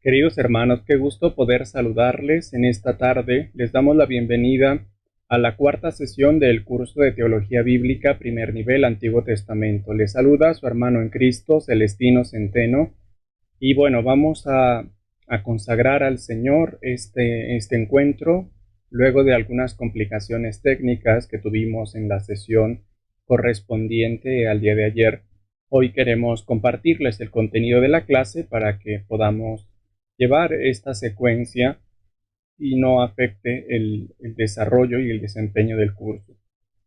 Queridos hermanos, qué gusto poder saludarles en esta tarde. Les damos la bienvenida a la cuarta sesión del curso de Teología Bíblica, primer nivel, Antiguo Testamento. Les saluda su hermano en Cristo, Celestino Centeno. Y bueno, vamos a consagrar al Señor este encuentro, luego de algunas complicaciones técnicas que tuvimos en la sesión correspondiente al día de ayer. Hoy queremos compartirles el contenido de la clase para que podamos llevar esta secuencia y no afecte el desarrollo y el desempeño del curso.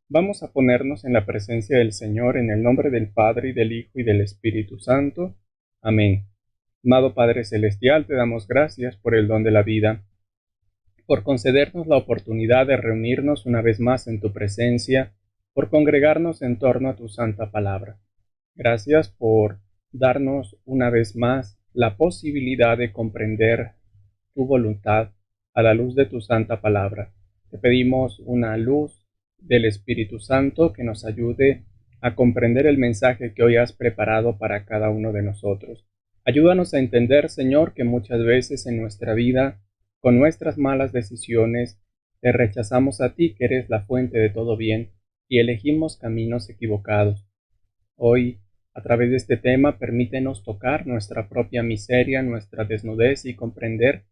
Vamos a ponernos en la presencia del Señor en el nombre del Padre, y del Hijo, y del Espíritu Santo. Amén. Amado Padre Celestial, te damos gracias por el don de la vida, por concedernos la oportunidad de reunirnos una vez más en tu presencia, por congregarnos en torno a tu santa palabra. Gracias por darnos una vez más la posibilidad de comprender tu voluntad a la luz de tu santa palabra. Te pedimos una luz del Espíritu Santo que nos ayude a comprender el mensaje que hoy has preparado para cada uno de nosotros. Ayúdanos a entender, Señor, que muchas veces en nuestra vida, con nuestras malas decisiones, te rechazamos a ti, que eres la fuente de todo bien, y elegimos caminos equivocados. Hoy, a través de este tema, permítenos tocar nuestra propia miseria, nuestra desnudez y comprender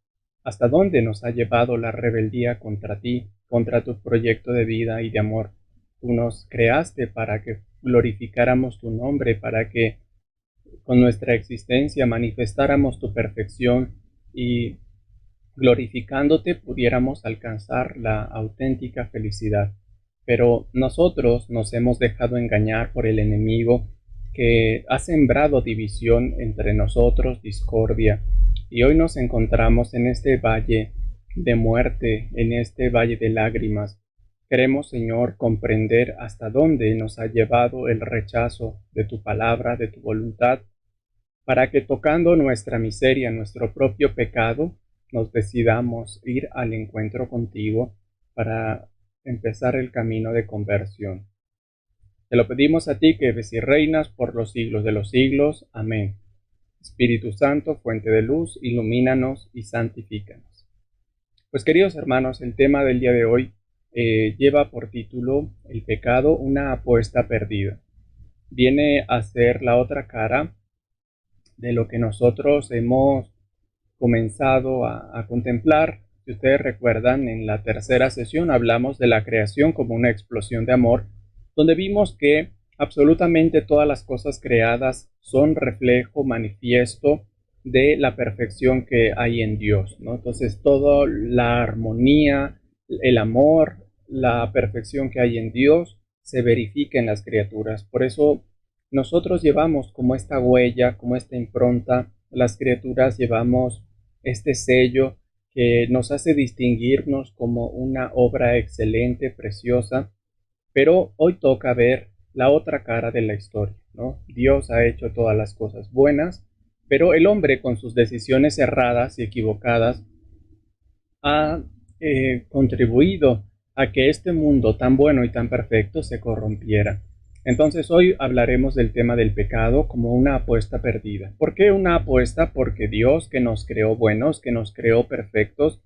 hasta dónde nos ha llevado la rebeldía contra ti, contra tu proyecto de vida y de amor. Tú nos creaste para que glorificáramos tu nombre, para que con nuestra existencia manifestáramos tu perfección y glorificándote pudiéramos alcanzar la auténtica felicidad. Pero nosotros nos hemos dejado engañar por el enemigo que ha sembrado división entre nosotros, discordia, y hoy nos encontramos en este valle de muerte, en este valle de lágrimas. Queremos, Señor, comprender hasta dónde nos ha llevado el rechazo de tu palabra, de tu voluntad, para que tocando nuestra miseria, nuestro propio pecado, nos decidamos ir al encuentro contigo para empezar el camino de conversión. Te lo pedimos a ti que vives y reinas por los siglos de los siglos. Amén. Espíritu Santo, fuente de luz, ilumínanos y santifícanos. Pues queridos hermanos, el tema del día de hoy lleva por título El pecado, una apuesta perdida. Viene a ser la otra cara de lo que nosotros hemos comenzado a contemplar. Si ustedes recuerdan, en la tercera sesión hablamos de la creación como una explosión de amor, donde vimos que absolutamente todas las cosas creadas son reflejo manifiesto de la perfección que hay en Dios, ¿no? Entonces, toda la armonía, el amor, la perfección que hay en Dios se verifica en las criaturas. Por eso nosotros llevamos como esta huella, como esta impronta, las criaturas llevamos este sello que nos hace distinguirnos como una obra excelente, preciosa, pero hoy toca ver la otra cara de la historia, ¿no? Dios ha hecho todas las cosas buenas, pero el hombre con sus decisiones erradas y equivocadas ha contribuido a que este mundo tan bueno y tan perfecto se corrompiera. Entonces hoy hablaremos del tema del pecado como una apuesta perdida. ¿Por qué una apuesta? Porque Dios, que nos creó buenos, que nos creó perfectos,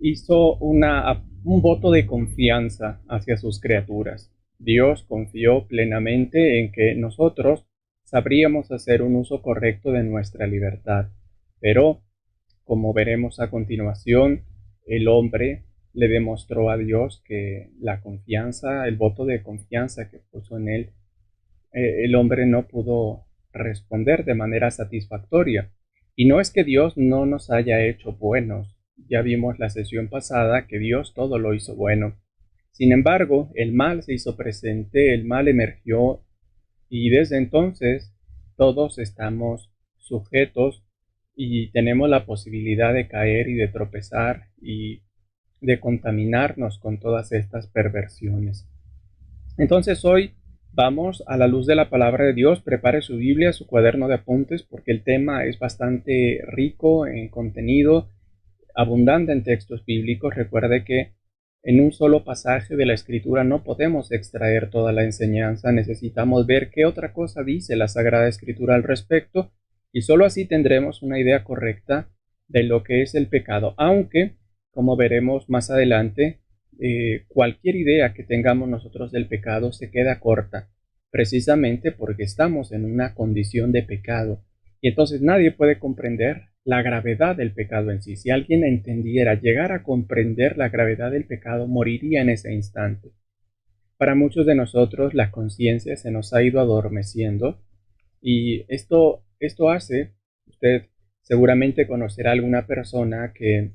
hizo un voto de confianza hacia sus criaturas. Dios confió plenamente en que nosotros sabríamos hacer un uso correcto de nuestra libertad. Pero, como veremos a continuación, el hombre le demostró a Dios que la confianza, el voto de confianza que puso en él, el hombre no pudo responder de manera satisfactoria. Y no es que Dios no nos haya hecho buenos. Ya vimos la sesión pasada que Dios todo lo hizo bueno. Sin embargo, el mal se hizo presente, el mal emergió y desde entonces todos estamos sujetos y tenemos la posibilidad de caer y de tropezar y de contaminarnos con todas estas perversiones. Entonces hoy vamos a la luz de la palabra de Dios. Prepare su Biblia, su cuaderno de apuntes, porque el tema es bastante rico en contenido, abundante en textos bíblicos. Recuerde que en un solo pasaje de la Escritura no podemos extraer toda la enseñanza. Necesitamos ver qué otra cosa dice la Sagrada Escritura al respecto, y solo así tendremos una idea correcta de lo que es el pecado, aunque, como veremos más adelante, cualquier idea que tengamos nosotros del pecado se queda corta, precisamente porque estamos en una condición de pecado. Y entonces nadie puede comprender la gravedad del pecado en sí. Si alguien entendiera, llegara a comprender la gravedad del pecado, moriría en ese instante. Para muchos de nosotros la conciencia se nos ha ido adormeciendo y esto hace, usted seguramente conocerá a alguna persona que,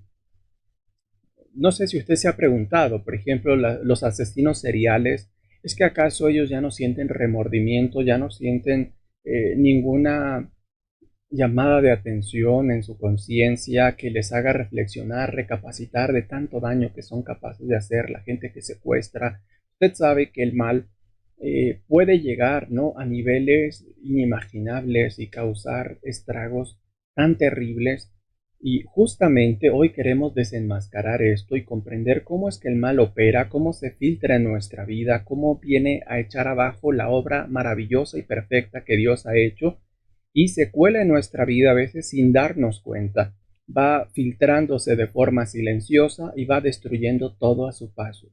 no sé si usted se ha preguntado, por ejemplo, los asesinos seriales, ¿es que acaso ellos ya no sienten remordimiento, ya no sienten ninguna llamada de atención en su conciencia que les haga reflexionar, recapacitar de tanto daño que son capaces de hacer la gente que secuestra? Usted sabe que el mal puede llegar, ¿no?, a niveles inimaginables y causar estragos tan terribles. Y justamente hoy queremos desenmascarar esto y comprender cómo es que el mal opera, cómo se filtra en nuestra vida, cómo viene a echar abajo la obra maravillosa y perfecta que Dios ha hecho y se cuela en nuestra vida a veces sin darnos cuenta. Va filtrándose de forma silenciosa y va destruyendo todo a su paso.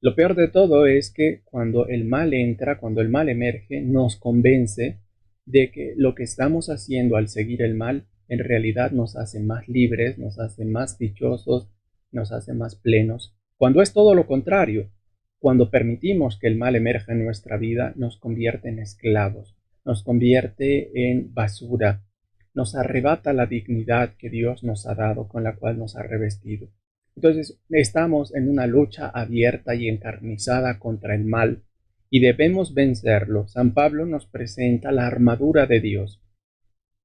Lo peor de todo es que cuando el mal entra, cuando el mal emerge, nos convence de que lo que estamos haciendo al seguir el mal en realidad nos hace más libres, nos hace más dichosos, nos hace más plenos, cuando es todo lo contrario. Cuando permitimos que el mal emerja en nuestra vida, nos convierte en esclavos, nos convierte en basura, nos arrebata la dignidad que Dios nos ha dado, con la cual nos ha revestido. Entonces estamos en una lucha abierta y encarnizada contra el mal y debemos vencerlo. San Pablo nos presenta la armadura de Dios,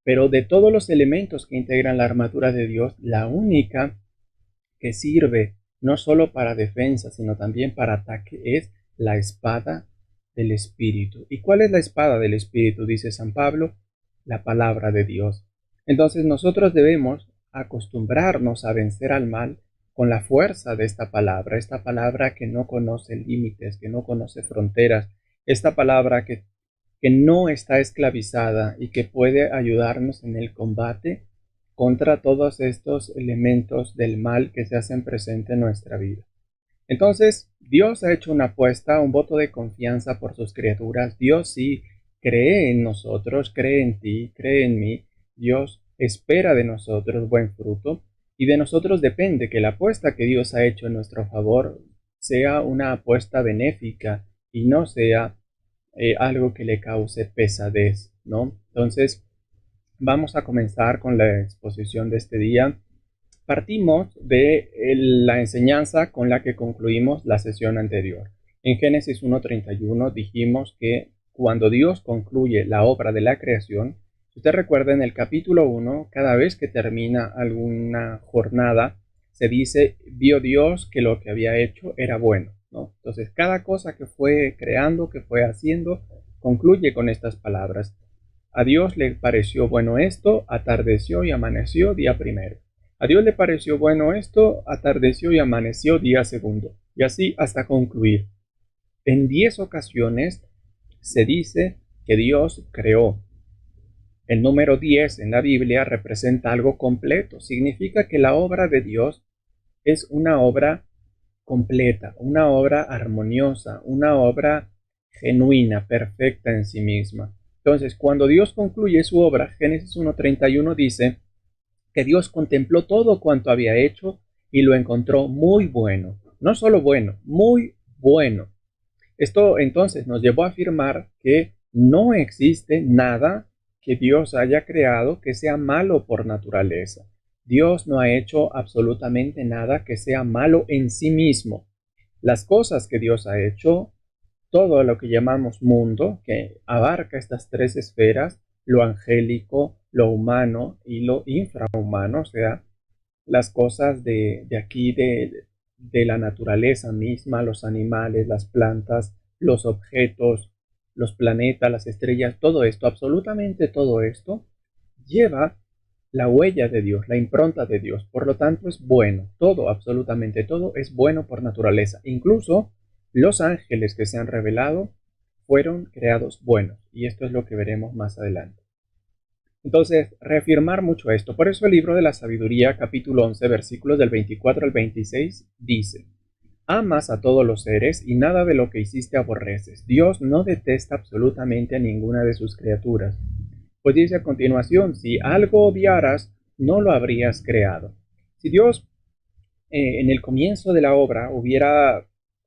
pero de todos los elementos que integran la armadura de Dios, la única que sirve no solo para defensa, sino también para ataque es la espada del Espíritu. ¿Y cuál es la espada del Espíritu? Dice San Pablo, la palabra de Dios. Entonces nosotros debemos acostumbrarnos a vencer al mal con la fuerza de esta palabra que no conoce límites, que no conoce fronteras, esta palabra que no está esclavizada y que puede ayudarnos en el combate contra todos estos elementos del mal que se hacen presente en nuestra vida. Entonces, Dios ha hecho una apuesta, un voto de confianza por sus criaturas. Dios sí cree en nosotros, cree en ti, cree en mí. Dios espera de nosotros buen fruto y de nosotros depende que la apuesta que Dios ha hecho en nuestro favor sea una apuesta benéfica y no sea algo que le cause pesadez, ¿no? Entonces, vamos a comenzar con la exposición de este día. Partimos de la enseñanza con la que concluimos la sesión anterior. En Génesis 1:31 dijimos que cuando Dios concluye la obra de la creación, si usted recuerda en el capítulo 1, cada vez que termina alguna jornada, se dice, vio Dios que lo que había hecho era bueno, ¿no? Entonces, cada cosa que fue creando, que fue haciendo, concluye con estas palabras. A Dios le pareció bueno esto, atardeció y amaneció día primero. A Dios le pareció bueno esto, atardeció y amaneció día segundo. Y así hasta concluir. En 10 ocasiones se dice que Dios creó. El número 10 en la Biblia representa algo completo. Significa que la obra de Dios es una obra completa, una obra armoniosa, una obra genuina, perfecta en sí misma. Entonces, cuando Dios concluye su obra, Génesis 1:31 dice que Dios contempló todo cuanto había hecho y lo encontró muy bueno. No solo bueno, muy bueno. Esto entonces nos llevó a afirmar que no existe nada que Dios haya creado que sea malo por naturaleza. Dios no ha hecho absolutamente nada que sea malo en sí mismo. Las cosas que Dios ha hecho, todo lo que llamamos mundo, que abarca estas tres esferas, lo angélico, lo humano y lo infrahumano, o sea, las cosas de aquí, de la naturaleza misma, los animales, las plantas, los objetos, los planetas, las estrellas, todo esto, absolutamente todo esto, lleva la huella de Dios, la impronta de Dios. Por lo tanto, es bueno. Todo, absolutamente todo, es bueno por naturaleza. Incluso los ángeles que se han revelado fueron creados buenos. Y esto es lo que veremos más adelante. Entonces, reafirmar mucho esto. Por eso el libro de la sabiduría, capítulo 11, versículos del 24 al 26, dice: Amas a todos los seres y nada de lo que hiciste aborreces. Dios no detesta absolutamente a ninguna de sus criaturas. Pues dice a continuación: si algo odiaras, no lo habrías creado. Si Dios en el comienzo de la obra hubiera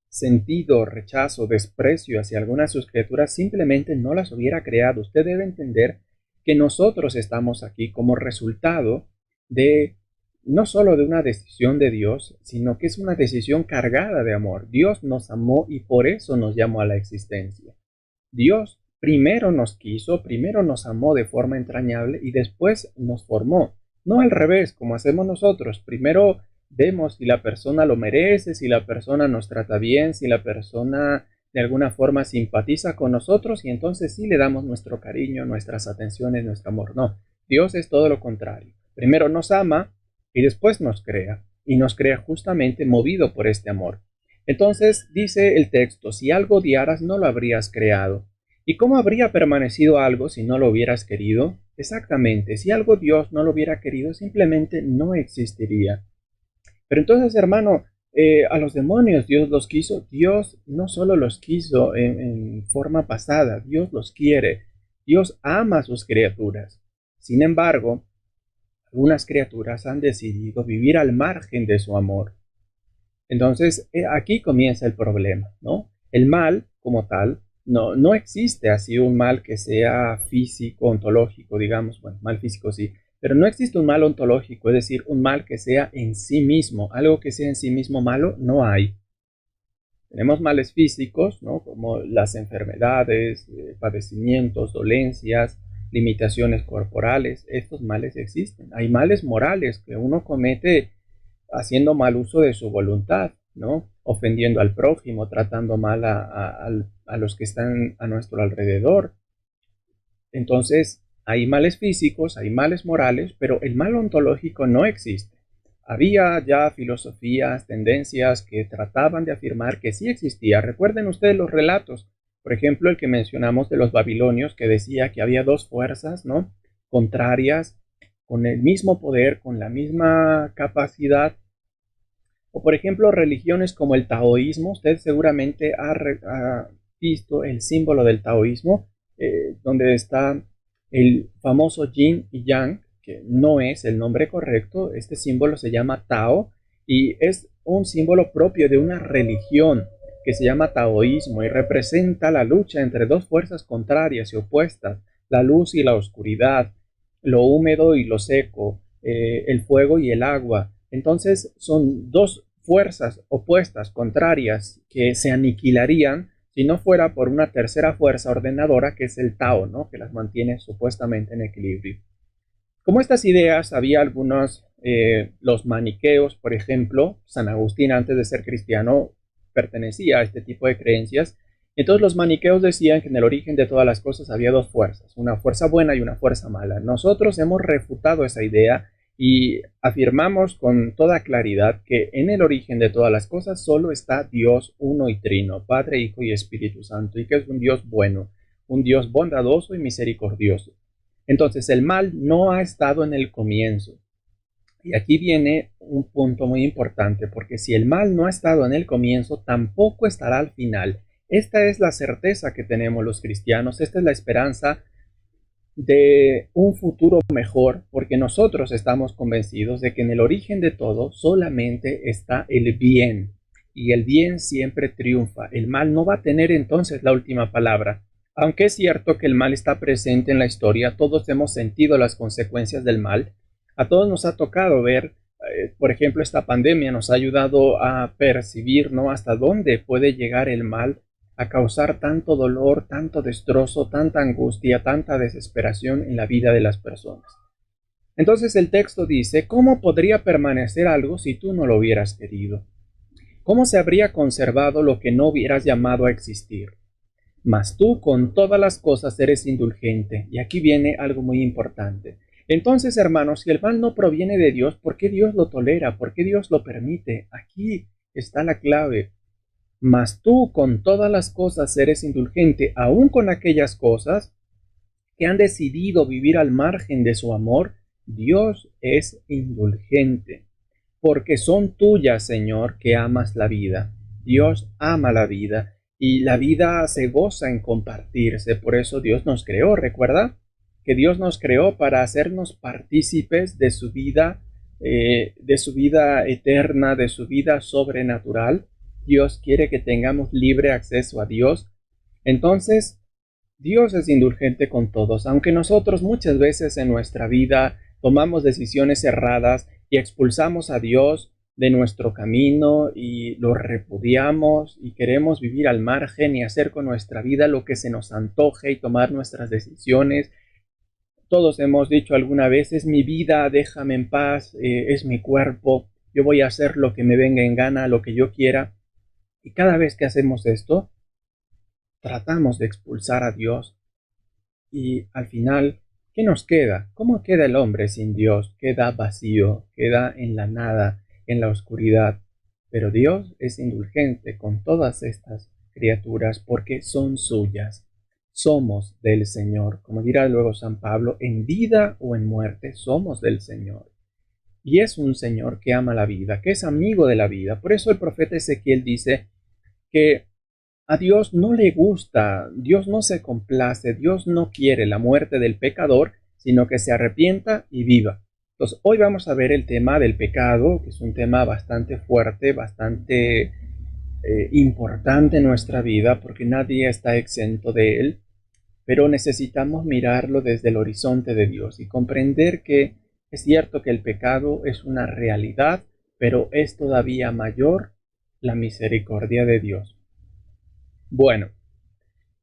sentido rechazo, desprecio hacia algunas de sus criaturas, simplemente no las hubiera creado. Usted debe entender que nosotros estamos aquí como resultado de no solo de una decisión de Dios, sino que es una decisión cargada de amor. Dios nos amó y por eso nos llamó a la existencia. Dios primero nos quiso, primero nos amó de forma entrañable y después nos formó. No al revés, como hacemos nosotros. Primero vemos si la persona lo merece, si la persona nos trata bien, si la persona de alguna forma simpatiza con nosotros y entonces sí le damos nuestro cariño, nuestras atenciones, nuestro amor. No, Dios es todo lo contrario. Primero nos ama y después nos crea. Y nos crea justamente movido por este amor. Entonces dice el texto: si algo odiaras, no lo habrías creado. ¿Y cómo habría permanecido algo si no lo hubieras querido? Exactamente, si algo Dios no lo hubiera querido, simplemente no existiría. Pero entonces, hermano, a los demonios Dios los quiso. Dios no solo los quiso en forma pasada, Dios los quiere. Dios ama a sus criaturas. Sin embargo, algunas criaturas han decidido vivir al margen de su amor. Entonces, aquí comienza el problema, ¿no? El mal, como tal, no existe así un mal que sea físico, ontológico, digamos. Bueno, mal físico sí, pero no existe un mal ontológico, es decir, un mal que sea en sí mismo. Algo que sea en sí mismo malo, no hay. Tenemos males físicos, ¿no? Como las enfermedades, padecimientos, dolencias, limitaciones corporales. Estos males existen. Hay males morales que uno comete haciendo mal uso de su voluntad, ¿no? Ofendiendo al prójimo, tratando mal a los que están a nuestro alrededor. Entonces, hay males físicos, hay males morales, pero el mal ontológico no existe. Había ya filosofías, tendencias que trataban de afirmar que sí existía. Recuerden ustedes los relatos, por ejemplo, el que mencionamos de los babilonios, que decía que había dos fuerzas, ¿no? Contrarias, con el mismo poder, con la misma capacidad. O por ejemplo, religiones como el taoísmo. Usted seguramente ha visto el símbolo del taoísmo, donde está el famoso yin y yang, que no es el nombre correcto. Este símbolo se llama Tao y es un símbolo propio de una religión que se llama taoísmo y representa la lucha entre dos fuerzas contrarias y opuestas: la luz y la oscuridad, lo húmedo y lo seco, el fuego y el agua. Entonces son dos fuerzas opuestas, contrarias, que se aniquilarían si no fuera por una tercera fuerza ordenadora, que es el Tao, ¿no? Que las mantiene supuestamente en equilibrio. Como estas ideas, había algunos, los maniqueos, por ejemplo. San Agustín, antes de ser cristiano, pertenecía a este tipo de creencias. Entonces los maniqueos decían que en el origen de todas las cosas había dos fuerzas, una fuerza buena y una fuerza mala. Nosotros hemos refutado esa idea y afirmamos con toda claridad que en el origen de todas las cosas solo está Dios uno y trino, Padre, Hijo y Espíritu Santo, y que es un Dios bueno, un Dios bondadoso y misericordioso. Entonces el mal no ha estado en el comienzo. Y aquí viene un punto muy importante, porque si el mal no ha estado en el comienzo, tampoco estará al final. Esta es la certeza que tenemos los cristianos, esta es la esperanza de un futuro mejor, porque nosotros estamos convencidos de que en el origen de todo solamente está el bien, y el bien siempre triunfa. El mal no va a tener entonces la última palabra. Aunque es cierto que el mal está presente en la historia, todos hemos sentido las consecuencias del mal, a todos nos ha tocado ver, por ejemplo, esta pandemia nos ha ayudado a percibir, ¿no?, hasta dónde puede llegar el mal a causar tanto dolor, tanto destrozo, tanta angustia, tanta desesperación en la vida de las personas. Entonces el texto dice: ¿cómo podría permanecer algo si tú no lo hubieras querido? ¿Cómo se habría conservado lo que no hubieras llamado a existir? Mas tú con todas las cosas eres indulgente. Y aquí viene algo muy importante. Entonces, hermanos, si el mal no proviene de Dios, ¿por qué Dios lo tolera? ¿Por qué Dios lo permite? Aquí está la clave. Mas tú con todas las cosas eres indulgente, aun con aquellas cosas que han decidido vivir al margen de su amor, Dios es indulgente, porque son tuyas, Señor, que amas la vida. Dios ama la vida y la vida se goza en compartirse. Por eso Dios nos creó, ¿recuerda? Que Dios nos creó para hacernos partícipes de su vida eterna, de su vida sobrenatural. Dios quiere que tengamos libre acceso a Dios. Entonces, Dios es indulgente con todos, aunque nosotros muchas veces en nuestra vida tomamos decisiones erradas y expulsamos a Dios de nuestro camino y lo repudiamos y queremos vivir al margen y hacer con nuestra vida lo que se nos antoje y tomar nuestras decisiones. Todos hemos dicho alguna vez, es mi vida, déjame en paz, es mi cuerpo, yo voy a hacer lo que me venga en gana, lo que yo quiera. Y cada vez que hacemos esto, tratamos de expulsar a Dios y al final, ¿qué nos queda? ¿Cómo queda el hombre sin Dios? Queda vacío, queda en la nada, en la oscuridad. Pero Dios es indulgente con todas estas criaturas porque son suyas. Somos del Señor. Como dirá luego San Pablo, en vida o en muerte somos del Señor. Y es un Señor que ama la vida, que es amigo de la vida. Por eso el profeta Ezequiel dice que a Dios no le gusta, Dios no se complace, Dios no quiere la muerte del pecador, sino que se arrepienta y viva. Entonces, hoy vamos a ver el tema del pecado, que es un tema bastante fuerte, bastante importante en nuestra vida, porque nadie está exento de él, pero necesitamos mirarlo desde el horizonte de Dios y comprender que es cierto que el pecado es una realidad, pero es todavía mayor la misericordia de Dios. Bueno,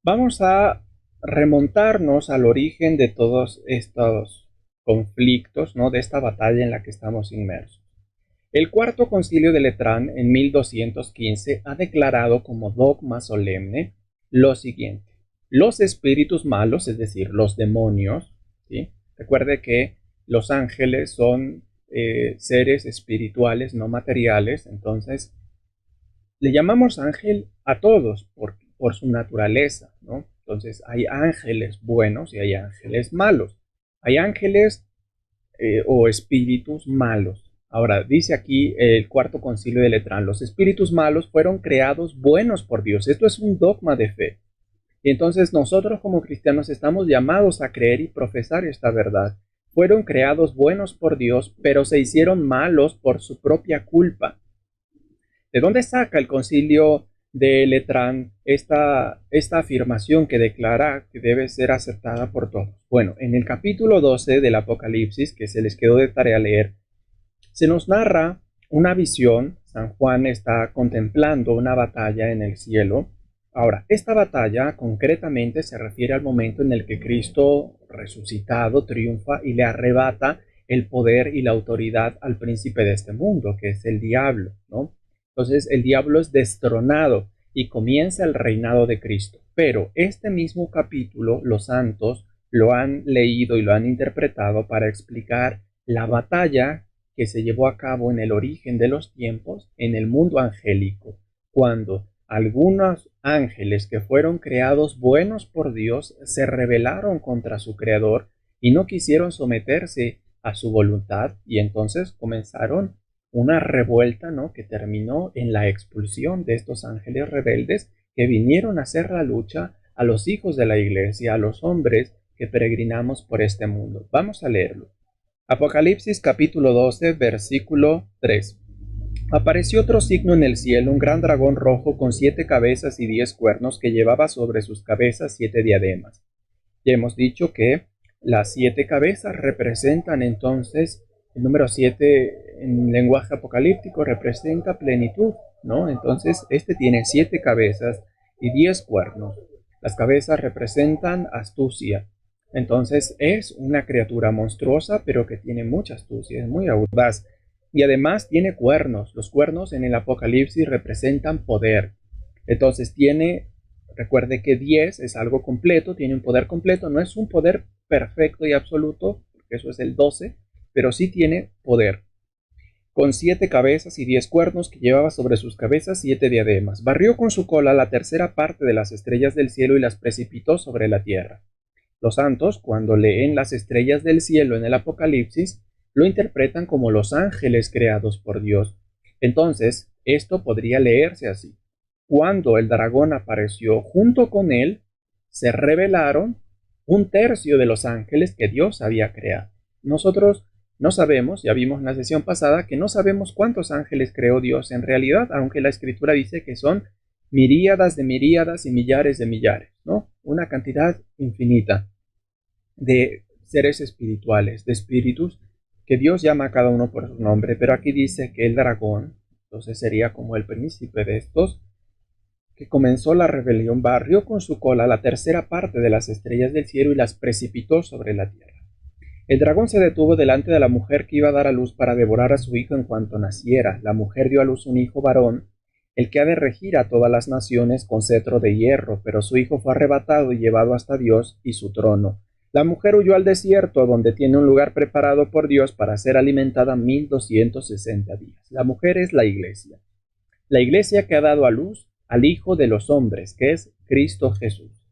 vamos a remontarnos al origen de todos estos conflictos, ¿no? De esta batalla en la que estamos inmersos. El Cuarto Concilio de Letrán en 1215 ha declarado como dogma solemne lo siguiente: los espíritus malos, es decir, los demonios, ¿sí? Recuerde que los ángeles son seres espirituales, no materiales, entonces le llamamos ángel a todos por su naturaleza, ¿no? Entonces hay ángeles buenos y hay ángeles malos. Hay ángeles o espíritus malos. Ahora, dice aquí el Cuarto Concilio de Letrán, los espíritus malos fueron creados buenos por Dios. Esto es un dogma de fe. Y entonces nosotros como cristianos estamos llamados a creer y profesar esta verdad. Fueron creados buenos por Dios, pero se hicieron malos por su propia culpa. ¿De dónde saca el Concilio de Letrán esta afirmación que declara que debe ser aceptada por todos? Bueno, en el capítulo 12 del Apocalipsis, que se les quedó de tarea leer, se nos narra una visión. San Juan está contemplando una batalla en el cielo. Ahora, esta batalla concretamente se refiere al momento en el que Cristo resucitado triunfa y le arrebata el poder y la autoridad al príncipe de este mundo, que es el diablo, ¿no? Entonces el diablo es destronado y comienza el reinado de Cristo. Pero este mismo capítulo los santos lo han leído y lo han interpretado para explicar la batalla que se llevó a cabo en el origen de los tiempos en el mundo angélico, cuando algunos ángeles que fueron creados buenos por Dios se rebelaron contra su creador y no quisieron someterse a su voluntad, y entonces comenzaron una revuelta, ¿no?, que terminó en la expulsión de estos ángeles rebeldes que vinieron a hacer la lucha a los hijos de la iglesia, a los hombres que peregrinamos por este mundo. Vamos a leerlo. Apocalipsis capítulo 12, versículo 3. Apareció otro signo en el cielo, un gran dragón rojo con 7 cabezas y 10 cuernos, que llevaba sobre sus cabezas 7 diademas. Ya hemos dicho que las 7 cabezas representan entonces, el número 7 en lenguaje apocalíptico representa plenitud, ¿no? Entonces este tiene 7 cabezas y 10 cuernos. Las cabezas representan astucia. Entonces es una criatura monstruosa, pero que tiene mucha astucia, es muy audaz. Y además tiene cuernos. Los cuernos en el Apocalipsis representan poder. Entonces recuerde que 10 es algo completo, tiene un poder completo. No es un poder perfecto y absoluto, porque eso es el 12, pero sí tiene poder. Con 7 cabezas y 10 cuernos, que llevaba sobre sus cabezas 7 diademas. Barrió con su cola la tercera parte de las estrellas del cielo y las precipitó sobre la tierra. Los santos, cuando leen las estrellas del cielo en el Apocalipsis, lo interpretan como los ángeles creados por Dios. Entonces, esto podría leerse así. Cuando el dragón apareció junto con él, se revelaron un tercio de los ángeles que Dios había creado. Nosotros no sabemos, ya vimos en la sesión pasada, que no sabemos cuántos ángeles creó Dios en realidad, aunque la Escritura dice que son miríadas de miríadas y millares de millares, ¿no? Una cantidad infinita de seres espirituales, de espíritus, que Dios llama a cada uno por su nombre, pero aquí dice que el dragón, entonces sería como el príncipe de estos, que comenzó la rebelión, barrió con su cola la tercera parte de las estrellas del cielo y las precipitó sobre la tierra. El dragón se detuvo delante de la mujer que iba a dar a luz para devorar a su hijo en cuanto naciera. La mujer dio a luz un hijo varón, el que ha de regir a todas las naciones con cetro de hierro, pero su hijo fue arrebatado y llevado hasta Dios y su trono. La mujer huyó al desierto, donde tiene un lugar preparado por Dios para ser alimentada 1260 días. La mujer es la iglesia que ha dado a luz al Hijo de los hombres, que es Cristo Jesús.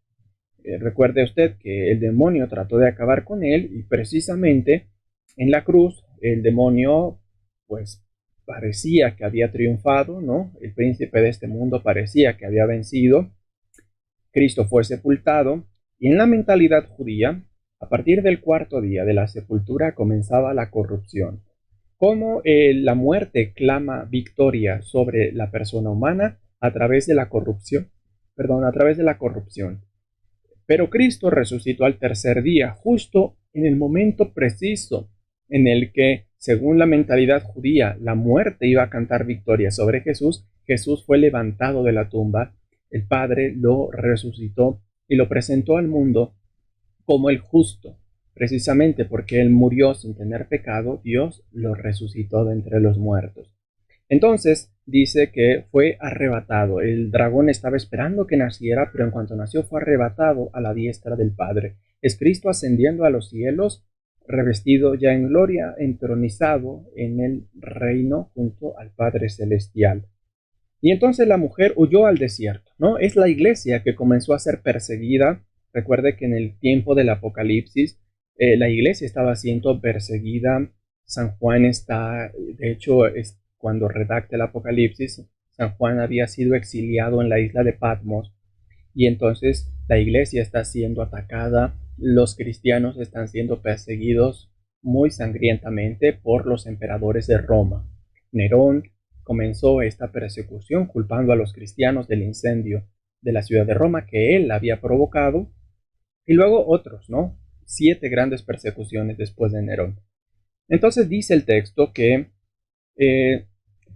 Recuerde usted que el demonio trató de acabar con él y precisamente en la cruz el demonio pues parecía que había triunfado, ¿no? El príncipe de este mundo parecía que había vencido. Cristo fue sepultado y en la mentalidad judía, a partir del cuarto día de la sepultura comenzaba la corrupción. Cómo la muerte clama victoria sobre la persona humana a través de la corrupción, a través de la corrupción. Pero Cristo resucitó al tercer día, justo en el momento preciso en el que, según la mentalidad judía, la muerte iba a cantar victoria sobre Jesús. Jesús fue levantado de la tumba, el Padre lo resucitó y lo presentó al mundo como el justo. Precisamente porque él murió sin tener pecado, Dios lo resucitó de entre los muertos. Entonces dice que fue arrebatado. El dragón estaba esperando que naciera, pero en cuanto nació fue arrebatado a la diestra del Padre. Es Cristo ascendiendo a los cielos, revestido ya en gloria, entronizado en el reino junto al Padre celestial. Y entonces la mujer huyó al desierto, ¿no? Es la iglesia que comenzó a ser perseguida. Recuerde que en el tiempo del Apocalipsis, la iglesia estaba siendo perseguida. San Juan está, de hecho, cuando redacta el Apocalipsis, San Juan había sido exiliado en la isla de Patmos y entonces la iglesia está siendo atacada, los cristianos están siendo perseguidos muy sangrientamente por los emperadores de Roma. Nerón comenzó esta persecución culpando a los cristianos del incendio de la ciudad de Roma que él había provocado y luego otros, ¿no? 7 grandes persecuciones después de Nerón. Entonces dice el texto que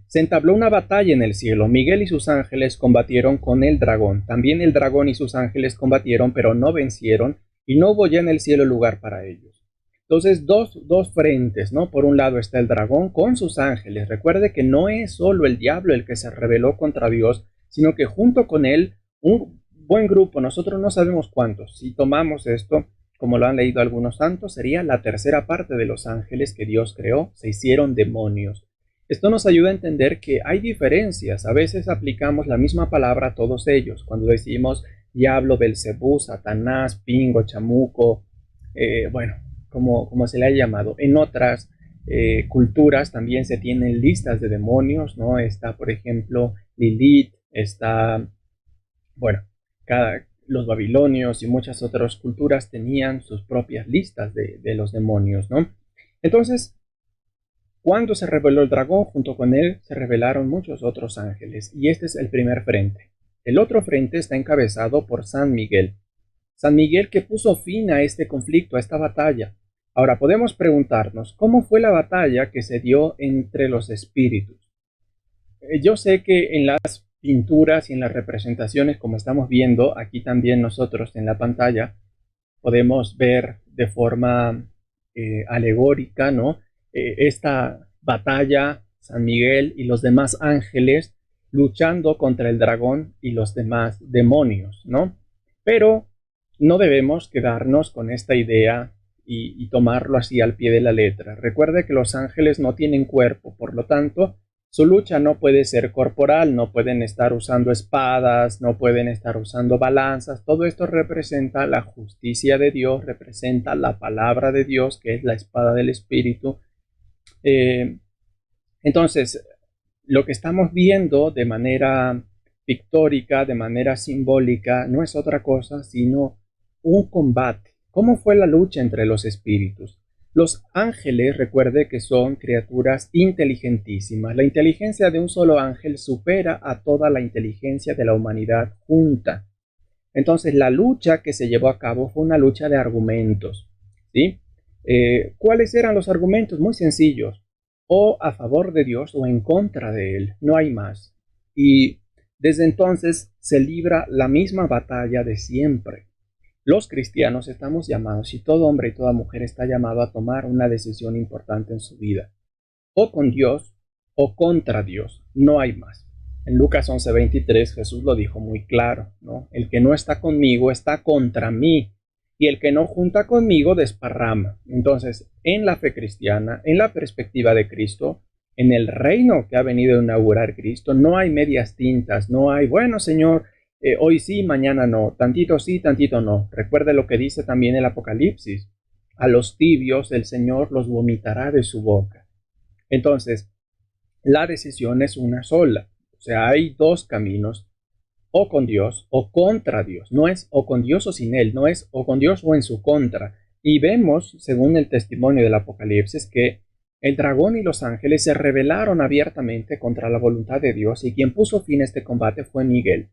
se entabló una batalla en el cielo. Miguel y sus ángeles combatieron con el dragón. También el dragón y sus ángeles combatieron, pero no vencieron, y no hubo ya en el cielo lugar para ellos. Entonces, dos frentes, ¿no? Por un lado está el dragón con sus ángeles. Recuerde que no es solo el diablo el que se rebeló contra Dios, sino que junto con él, un buen grupo, nosotros no sabemos cuántos. Si tomamos esto, como lo han leído algunos santos, sería la tercera parte de los ángeles que Dios creó, se hicieron demonios. Esto nos ayuda a entender que hay diferencias. A veces aplicamos la misma palabra a todos ellos. Cuando decimos diablo, Belcebú, Satanás, Pingo, Chamuco, como se le ha llamado. En otras culturas también se tienen listas de demonios, ¿no? Está, por ejemplo, Lilith, está, los babilonios y muchas otras culturas tenían sus propias listas de los demonios, ¿no? Entonces, cuando se reveló el dragón, junto con él se revelaron muchos otros ángeles, y este es el primer frente. El otro frente está encabezado por San Miguel. San Miguel que puso fin a este conflicto, a esta batalla. Ahora podemos preguntarnos, ¿cómo fue la batalla que se dio entre los espíritus? Yo sé que en las pinturas y en las representaciones, como estamos viendo aquí también nosotros en la pantalla, podemos ver de forma alegórica, ¿no? Esta batalla, San Miguel y los demás ángeles luchando contra el dragón y los demás demonios, ¿no? Pero no debemos quedarnos con esta idea y tomarlo así al pie de la letra. Recuerde que los ángeles no tienen cuerpo, por lo tanto, Su lucha no puede ser corporal, no pueden estar usando espadas, no pueden estar usando balanzas. Todo esto representa la justicia de Dios, representa la palabra de Dios, que es la espada del Espíritu. Eh, entonces, lo que estamos viendo de manera pictórica, de manera simbólica, no es otra cosa sino un combate. ¿Cómo fue la lucha entre los espíritus? Los ángeles, recuerde que son criaturas inteligentísimas. La inteligencia de un solo ángel supera a toda la inteligencia de la humanidad junta. Entonces, la lucha que se llevó a cabo fue una lucha de argumentos, ¿sí? ¿Cuáles eran los argumentos? Muy sencillos: o a favor de Dios o en contra de Él, no hay más. Y desde entonces se libra la misma batalla de siempre. Los cristianos estamos llamados, y todo hombre y toda mujer está llamado a tomar una decisión importante en su vida: o con Dios o contra Dios, no hay más. En Lucas 11:23 Jesús lo dijo muy claro, ¿no? El que no está conmigo está contra mí, y el que no junta conmigo desparrama. Entonces, en la fe cristiana, en la perspectiva de Cristo, en el reino que ha venido a inaugurar Cristo, no hay medias tintas, no hay, bueno, Señor, hoy sí, mañana no, tantito sí, tantito no. Recuerde lo que dice también el Apocalipsis: a los tibios el Señor los vomitará de su boca. Entonces, la decisión es una sola. O sea, hay dos caminos: o con Dios o contra Dios. No es o con Dios o sin Él, no es o con Dios o en su contra. Y vemos, según el testimonio del Apocalipsis, que el dragón y los ángeles se rebelaron abiertamente contra la voluntad de Dios, y quien puso fin a este combate fue Miguel.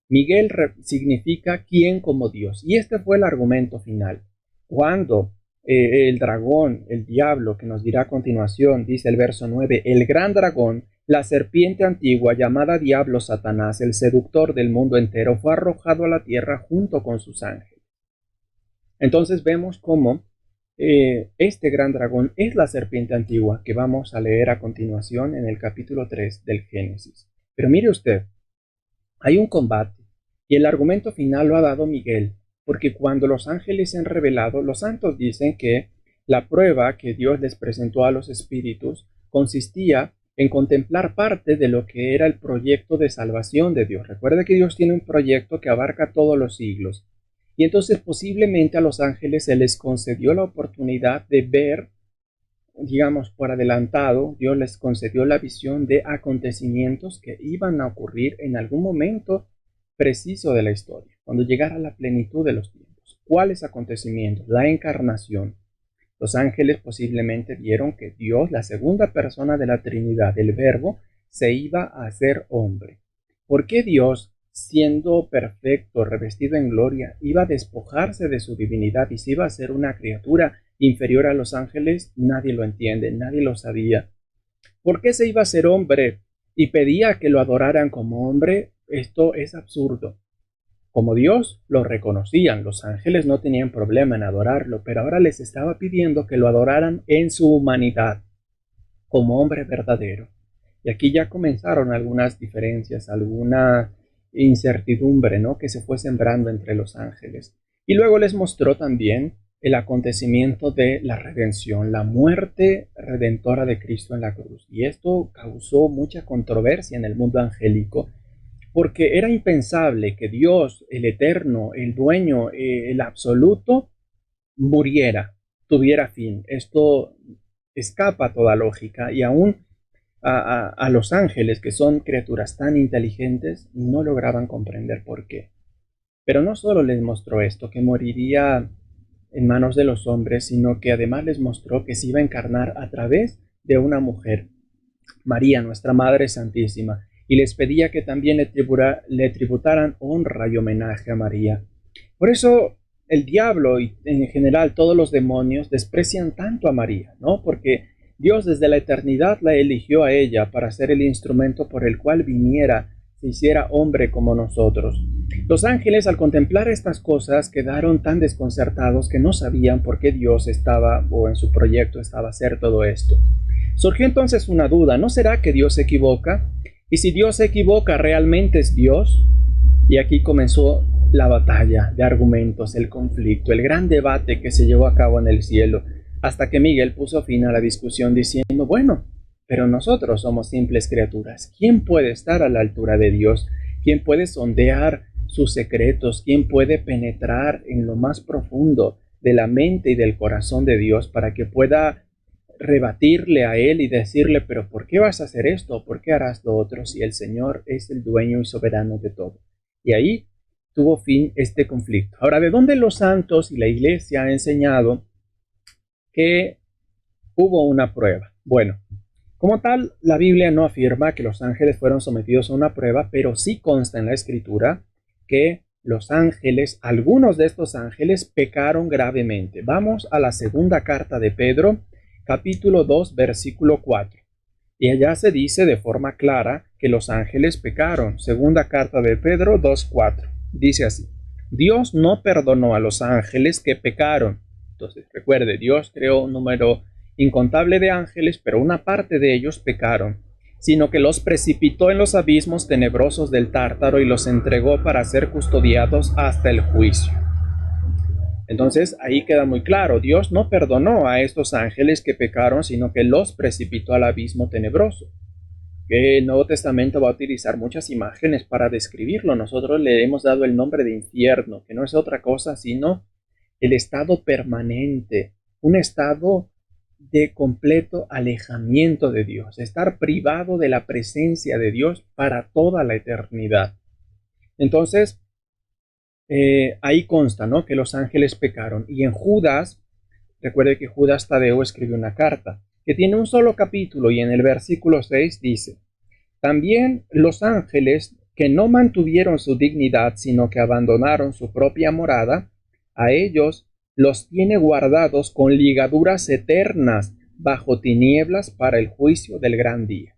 Miguel significa quien como Dios, y este fue el argumento final. Cuando el dragón, el diablo, que nos dirá a continuación, dice el verso 9, el gran dragón, la serpiente antigua llamada Diablo Satanás, el seductor del mundo entero, fue arrojado a la tierra junto con sus ángeles. Entonces vemos cómo este gran dragón es la serpiente antigua, que vamos a leer a continuación en el capítulo 3 del Génesis. Pero mire usted, hay un combate, y el argumento final lo ha dado Miguel, porque cuando los ángeles se han rebelado, los santos dicen que la prueba que Dios les presentó a los espíritus consistía en contemplar parte de lo que era el proyecto de salvación de Dios. Recuerde que Dios tiene un proyecto que abarca todos los siglos, y entonces posiblemente a los ángeles se les concedió la oportunidad de ver, digamos, por adelantado. Dios les concedió la visión de acontecimientos que iban a ocurrir en algún momento preciso de la historia, cuando llegara la plenitud de los tiempos. ¿Cuáles acontecimientos? La encarnación. Los ángeles posiblemente vieron que Dios, la segunda persona de la Trinidad, el Verbo, se iba a hacer hombre. ¿Por qué Dios, siendo perfecto, revestido en gloria, iba a despojarse de su divinidad y se iba a hacer una criatura inferior a los ángeles? Nadie lo entiende, nadie lo sabía. ¿Por qué se iba a hacer hombre y pedía que lo adoraran como hombre? Esto es absurdo. Como Dios lo reconocían, los ángeles no tenían problema en adorarlo, pero ahora les estaba pidiendo que lo adoraran en su humanidad, como hombre verdadero. Y aquí ya comenzaron algunas diferencias, alguna incertidumbre, ¿no?, que se fue sembrando entre los ángeles. Y luego les mostró también el acontecimiento de la redención, la muerte redentora de Cristo en la cruz. Y esto causó mucha controversia en el mundo angélico, porque era impensable que Dios, el eterno, el dueño, el absoluto, muriera, tuviera fin. Esto escapa a toda lógica, y aún a los ángeles, que son criaturas tan inteligentes, no lograban comprender por qué. Pero no solo les mostró esto, que moriría en manos de los hombres, sino que además les mostró que se iba a encarnar a través de una mujer, María, nuestra Madre Santísima, y les pedía que también le tributaran honra y homenaje a María. Por eso el diablo y en general todos los demonios desprecian tanto a María, ¿no? Porque Dios desde la eternidad la eligió a ella para ser el instrumento por el cual viniera, se hiciera hombre como nosotros. Los ángeles, al contemplar estas cosas, quedaron tan desconcertados que no sabían por qué Dios estaba, o en su proyecto estaba, hacer todo esto. Surgió entonces una duda: ¿no será que Dios se equivoca? Y si Dios se equivoca, ¿realmente es Dios? Y aquí comenzó la batalla de argumentos, el conflicto, el gran debate que se llevó a cabo en el cielo, hasta que Miguel puso fin a la discusión diciendo: bueno, pero nosotros somos simples criaturas. ¿Quién puede estar a la altura de Dios? ¿Quién puede sondear sus secretos? ¿Quién puede penetrar en lo más profundo de la mente y del corazón de Dios para que pueda rebatirle a Él y decirle, pero ¿por qué vas a hacer esto? ¿Por qué harás lo otro si el Señor es el dueño y soberano de todo? Y ahí tuvo fin este conflicto. Ahora, ¿de dónde los santos y la Iglesia ha enseñado que hubo una prueba? Bueno, como tal, la Biblia no afirma que los ángeles fueron sometidos a una prueba, pero sí consta en la Escritura que los ángeles, algunos de estos ángeles, pecaron gravemente. Vamos a la segunda carta de Pedro, capítulo 2, versículo 4. Y allá se dice de forma clara que los ángeles pecaron. Segunda carta de Pedro 2:4. Dice así: Dios no perdonó a los ángeles que pecaron. Entonces, recuerde, Dios creó un número incontable de ángeles, pero una parte de ellos pecaron, sino que los precipitó en los abismos tenebrosos del Tártaro y los entregó para ser custodiados hasta el juicio. Entonces ahí queda muy claro, Dios no perdonó a estos ángeles que pecaron, sino que los precipitó al abismo tenebroso. Que el Nuevo Testamento va a utilizar muchas imágenes para describirlo. Nosotros le hemos dado el nombre de infierno, que no es otra cosa sino el estado permanente, un estado de completo alejamiento de Dios, estar privado de la presencia de Dios para toda la eternidad. Entonces, ahí consta, ¿no?, que los ángeles pecaron. Y en Judas, recuerde que Judas Tadeo escribió una carta que tiene un solo capítulo y en el versículo 6 dice: también los ángeles que no mantuvieron su dignidad, sino que abandonaron su propia morada, a ellos los tiene guardados con ligaduras eternas bajo tinieblas para el juicio del gran día.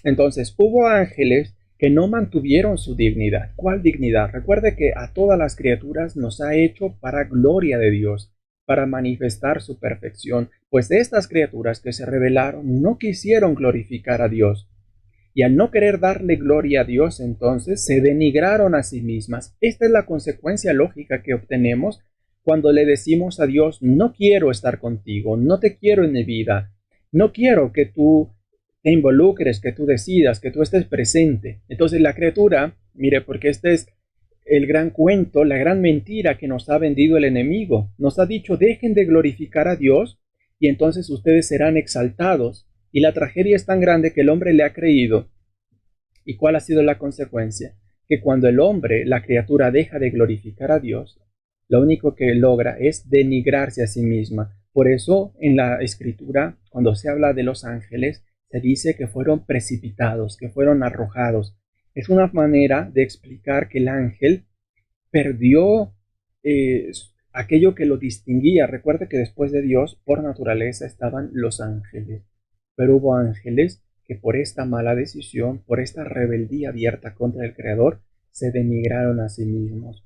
Entonces, hubo ángeles que no mantuvieron su dignidad. ¿Cuál dignidad? Recuerde que a todas las criaturas nos ha hecho para gloria de Dios, para manifestar su perfección, pues estas criaturas que se rebelaron no quisieron glorificar a Dios. Y al no querer darle gloria a Dios, entonces se denigraron a sí mismas. Esta es la consecuencia lógica que obtenemos cuando le decimos a Dios: no quiero estar contigo, no te quiero en mi vida, no quiero que tú te involucres, que tú decidas, que tú estés presente. Entonces la criatura, mire, porque este es el gran cuento, la gran mentira que nos ha vendido el enemigo. Nos ha dicho: dejen de glorificar a Dios y entonces ustedes serán exaltados. Y la tragedia es tan grande que el hombre le ha creído. ¿Y cuál ha sido la consecuencia? Que cuando el hombre, la criatura, deja de glorificar a Dios, lo único que logra es denigrarse a sí misma. Por eso en la Escritura, cuando se habla de los ángeles, se dice que fueron precipitados, que fueron arrojados. Es una manera de explicar que el ángel perdió aquello que lo distinguía. Recuerde que después de Dios, por naturaleza, estaban los ángeles. Pero hubo ángeles que por esta mala decisión, por esta rebeldía abierta contra el Creador, se denigraron a sí mismos.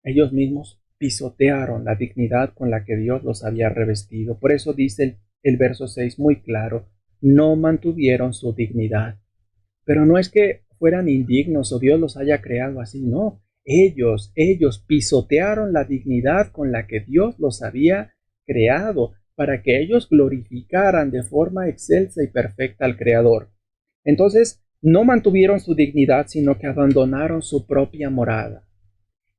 Ellos mismos pisotearon la dignidad con la que Dios los había revestido. Por eso dice el verso 6 muy claro: no mantuvieron su dignidad. Pero no es que fueran indignos o Dios los haya creado así, no. Ellos pisotearon la dignidad con la que Dios los había creado, para que ellos glorificaran de forma excelsa y perfecta al Creador. Entonces, no mantuvieron su dignidad, sino que abandonaron su propia morada.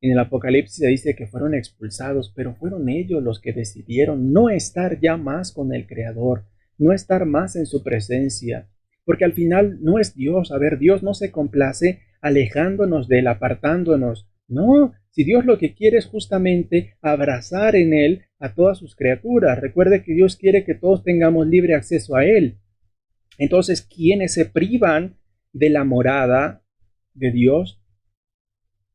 En el Apocalipsis se dice que fueron expulsados, pero fueron ellos los que decidieron no estar ya más con el Creador, no estar más en su presencia, porque al final no es Dios. A ver, Dios no se complace alejándonos de Él, apartándonos. No, si Dios lo que quiere es justamente abrazar en Él a todas sus criaturas. Recuerde que Dios quiere que todos tengamos libre acceso a Él. Entonces, quienes se privan de la morada de Dios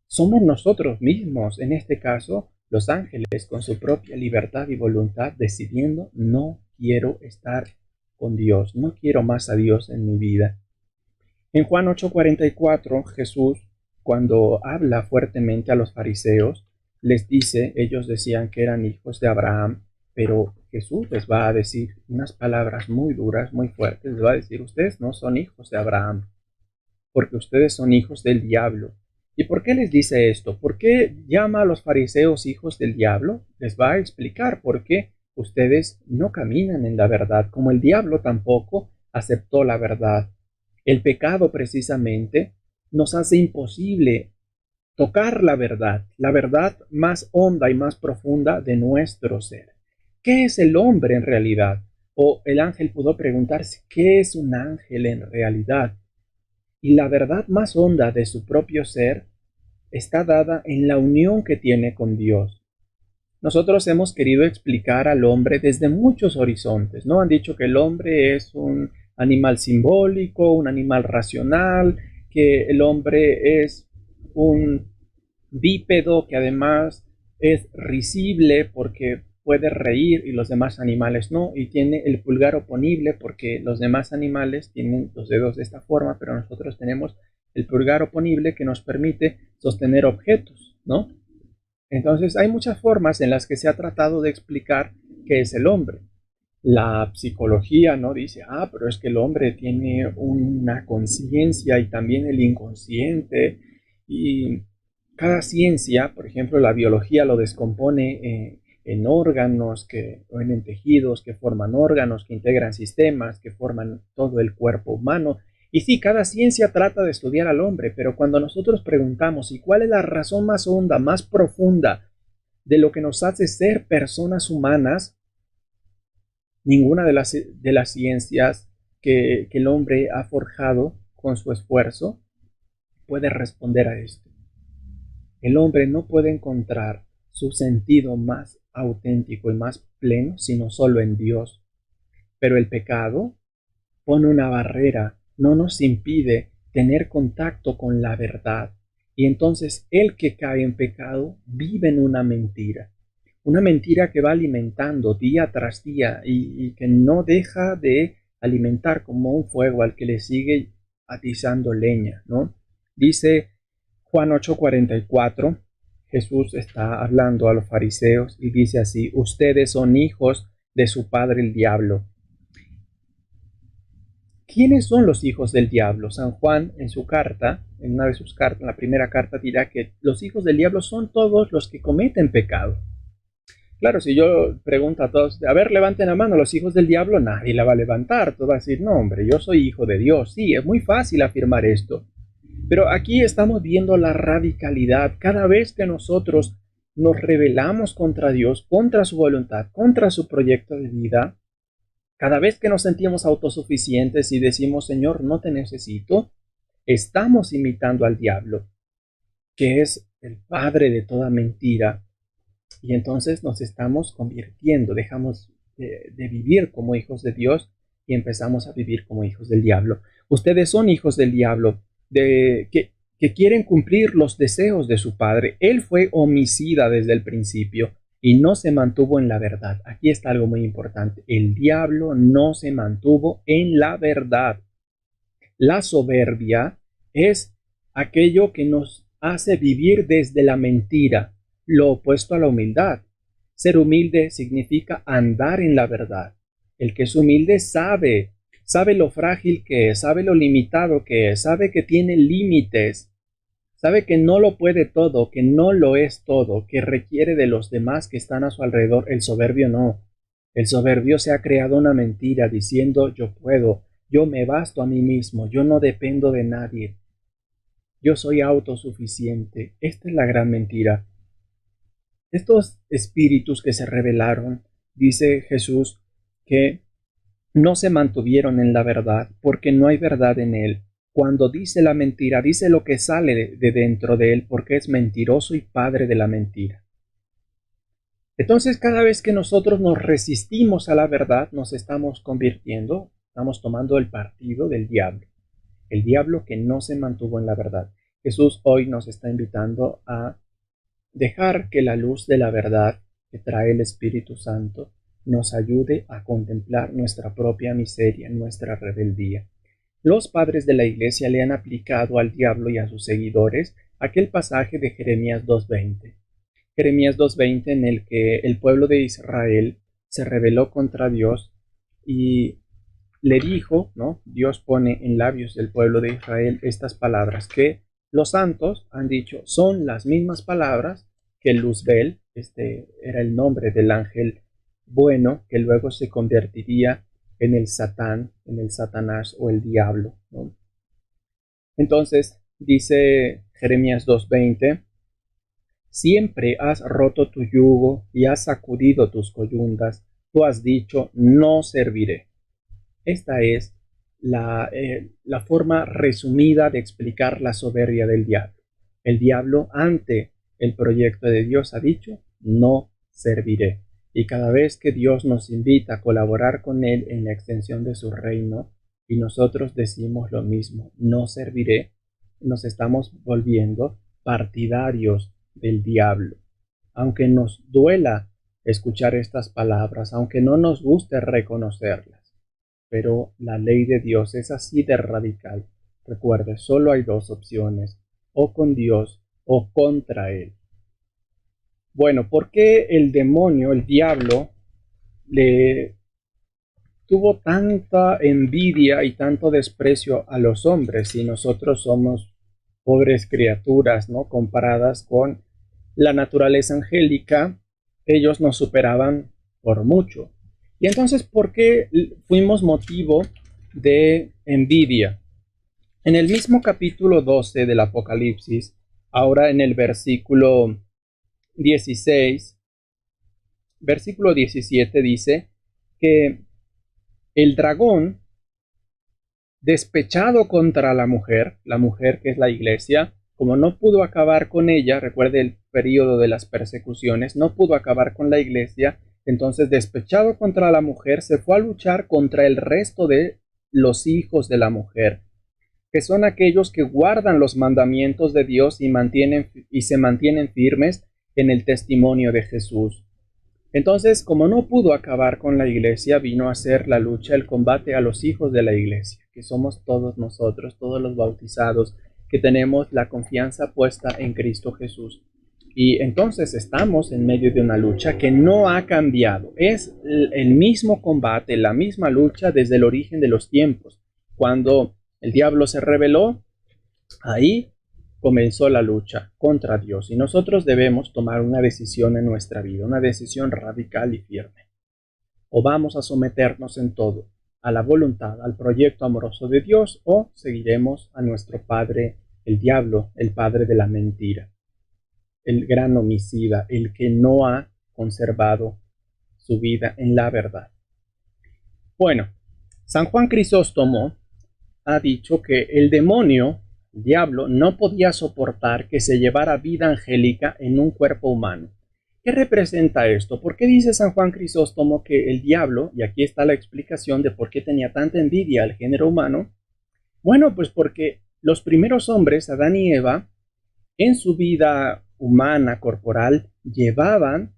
somos nosotros mismos, en este caso, los ángeles, con su propia libertad y voluntad, decidiendo: no quiero estar con Dios, no quiero más a Dios en mi vida. En Juan 8:44, Jesús, cuando habla fuertemente a los fariseos, les dice, ellos decían que eran hijos de Abraham, pero Jesús les va a decir unas palabras muy duras, muy fuertes. Les va a decir: ustedes no son hijos de Abraham, porque ustedes son hijos del diablo. ¿Y por qué les dice esto? ¿Por qué llama a los fariseos hijos del diablo? Les va a explicar por qué ustedes no caminan en la verdad, como el diablo tampoco aceptó la verdad. El pecado precisamente nos hace imposible tocar la verdad más honda y más profunda de nuestro ser. ¿Qué es el hombre en realidad? O el ángel pudo preguntarse, ¿qué es un ángel en realidad? Y la verdad más honda de su propio ser está dada en la unión que tiene con Dios. Nosotros hemos querido explicar al hombre desde muchos horizontes, ¿no? Han dicho que el hombre es un animal simbólico, un animal racional, que el hombre es un bípedo que además es risible porque puede reír y los demás animales no, y tiene el pulgar oponible porque los demás animales tienen los dedos de esta forma, pero nosotros tenemos el pulgar oponible que nos permite sostener objetos, ¿no? Entonces hay muchas formas en las que se ha tratado de explicar qué es el hombre. La psicología no dice, pero es que el hombre tiene una conciencia y también el inconsciente. Y cada ciencia, por ejemplo, la biología lo descompone en órganos o en tejidos que forman órganos, que integran sistemas, que forman todo el cuerpo humano. Y sí, cada ciencia trata de estudiar al hombre, pero cuando nosotros preguntamos, ¿y cuál es la razón más honda, más profunda de lo que nos hace ser personas humanas? Ninguna de las ciencias que el hombre ha forjado con su esfuerzo puede responder a esto. El hombre no puede encontrar su sentido más auténtico y más pleno sino solo en Dios. Pero el pecado pone una barrera, no nos impide tener contacto con la verdad. Y entonces el que cae en pecado vive en una mentira que va alimentando día tras día y que no deja de alimentar como un fuego al que le sigue atizando leña, ¿no? Dice Juan 8:44, Jesús está hablando a los fariseos y dice así, ustedes son hijos de su padre el diablo. ¿Quiénes son los hijos del diablo? San Juan en su carta, en una de sus cartas, en la primera carta dirá que los hijos del diablo son todos los que cometen pecado. Claro, si yo pregunto a todos, a ver, levanten la mano, los hijos del diablo, nadie la va a levantar. Todo va a decir, no, hombre, yo soy hijo de Dios. Sí, es muy fácil afirmar esto. Pero aquí estamos viendo la radicalidad. Cada vez que nosotros nos rebelamos contra Dios, contra su voluntad, contra su proyecto de vida, cada vez que nos sentimos autosuficientes y decimos, Señor, no te necesito, estamos imitando al diablo, que es el padre de toda mentira. Y entonces nos estamos convirtiendo, dejamos de vivir como hijos de Dios y empezamos a vivir como hijos del diablo. Ustedes son hijos del diablo, que quieren cumplir los deseos de su padre. Él fue homicida desde el principio y no se mantuvo en la verdad. Aquí está algo muy importante. El diablo no se mantuvo en la verdad. La soberbia es aquello que nos hace vivir desde la mentira, lo opuesto a la humildad. Ser humilde significa andar en la verdad. El que es humilde sabe lo frágil que es, sabe lo limitado que es, sabe que tiene límites, sabe que no lo puede todo, que no lo es todo, que requiere de los demás que están a su alrededor. El soberbio no. El soberbio se ha creado una mentira diciendo yo puedo, yo me basto a mí mismo, yo no dependo de nadie, yo soy autosuficiente. Esta es la gran mentira. Estos espíritus que se rebelaron, dice Jesús, que no se mantuvieron en la verdad, porque no hay verdad en él. Cuando dice la mentira, dice lo que sale de dentro de él, porque es mentiroso y padre de la mentira. Entonces, cada vez que nosotros nos resistimos a la verdad, nos estamos convirtiendo, estamos tomando el partido del diablo, el diablo que no se mantuvo en la verdad. Jesús hoy nos está invitando a dejar que la luz de la verdad que trae el Espíritu Santo nos ayude a contemplar nuestra propia miseria, nuestra rebeldía. Los padres de la Iglesia le han aplicado al diablo y a sus seguidores aquel pasaje de Jeremías 2:20. Jeremías 2:20 en el que el pueblo de Israel se rebeló contra Dios y le dijo, ¿no? Dios pone en labios del pueblo de Israel estas palabras que los santos han dicho son las mismas palabras que Luzbel, este era el nombre del ángel bueno que luego se convertiría en el Satán, en el Satanás o el diablo, ¿no? Entonces, dice Jeremías 2:20, siempre has roto tu yugo y has sacudido tus coyundas, tú has dicho, no serviré. Esta es la forma resumida de explicar la soberbia del diablo. El diablo ante el proyecto de Dios ha dicho, no serviré. Y cada vez que Dios nos invita a colaborar con Él en la extensión de su reino, y nosotros decimos lo mismo, no serviré, nos estamos volviendo partidarios del diablo. Aunque nos duela escuchar estas palabras, aunque no nos guste reconocerlas, pero la ley de Dios es así de radical. Recuerde, solo hay dos opciones, o con Dios o contra Él. Bueno, ¿por qué el demonio, el diablo, le tuvo tanta envidia y tanto desprecio a los hombres si nosotros somos pobres criaturas, ¿no? Comparadas con la naturaleza angélica, ellos nos superaban por mucho. Y entonces, ¿por qué fuimos motivo de envidia? En el mismo capítulo 12 del Apocalipsis, ahora en el versículo 16, versículo 17 dice que el dragón, despechado contra la mujer que es la iglesia, como no pudo acabar con ella, recuerde el periodo de las persecuciones, no pudo acabar con la iglesia, entonces despechado contra la mujer se fue a luchar contra el resto de los hijos de la mujer, que son aquellos que guardan los mandamientos de Dios y se mantienen firmes en el testimonio de Jesús. Entonces, como no pudo acabar con la iglesia, vino a hacer la lucha, el combate a los hijos de la iglesia, que somos todos nosotros, todos los bautizados, que tenemos la confianza puesta en Cristo Jesús. Y entonces estamos en medio de una lucha que no ha cambiado. Es el mismo combate, la misma lucha desde el origen de los tiempos. Cuando el diablo se rebeló, ahí comenzó la lucha contra Dios y nosotros debemos tomar una decisión en nuestra vida, una decisión radical y firme. O vamos a someternos en todo a la voluntad, al proyecto amoroso de Dios, o seguiremos a nuestro padre, el diablo, el padre de la mentira, el gran homicida, el que no ha conservado su vida en la verdad. Bueno, San Juan Crisóstomo ha dicho que el demonio, el diablo, no podía soportar que se llevara vida angélica en un cuerpo humano. ¿Qué representa esto? ¿Por qué dice San Juan Crisóstomo que el diablo, y aquí está la explicación de por qué tenía tanta envidia al género humano? Bueno, pues porque los primeros hombres, Adán y Eva, en su vida humana, corporal, llevaban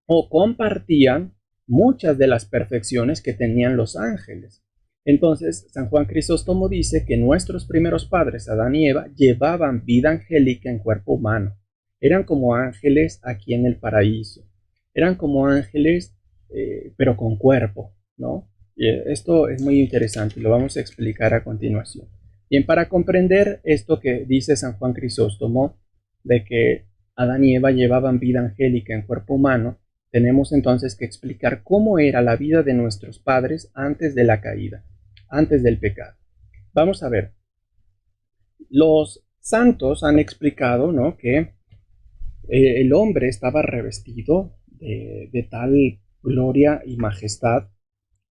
o compartían muchas de las perfecciones que tenían los ángeles. Entonces, San Juan Crisóstomo dice que nuestros primeros padres, Adán y Eva, llevaban vida angélica en cuerpo humano. Eran como ángeles aquí en el paraíso. Eran como ángeles, pero con cuerpo, ¿no? Y esto es muy interesante y lo vamos a explicar a continuación. Bien, para comprender esto que dice San Juan Crisóstomo, de que Adán y Eva llevaban vida angélica en cuerpo humano, tenemos entonces que explicar cómo era la vida de nuestros padres antes de la caída, antes del pecado. Vamos a ver. Los santos han explicado, ¿no?, que el hombre estaba revestido de tal gloria y majestad.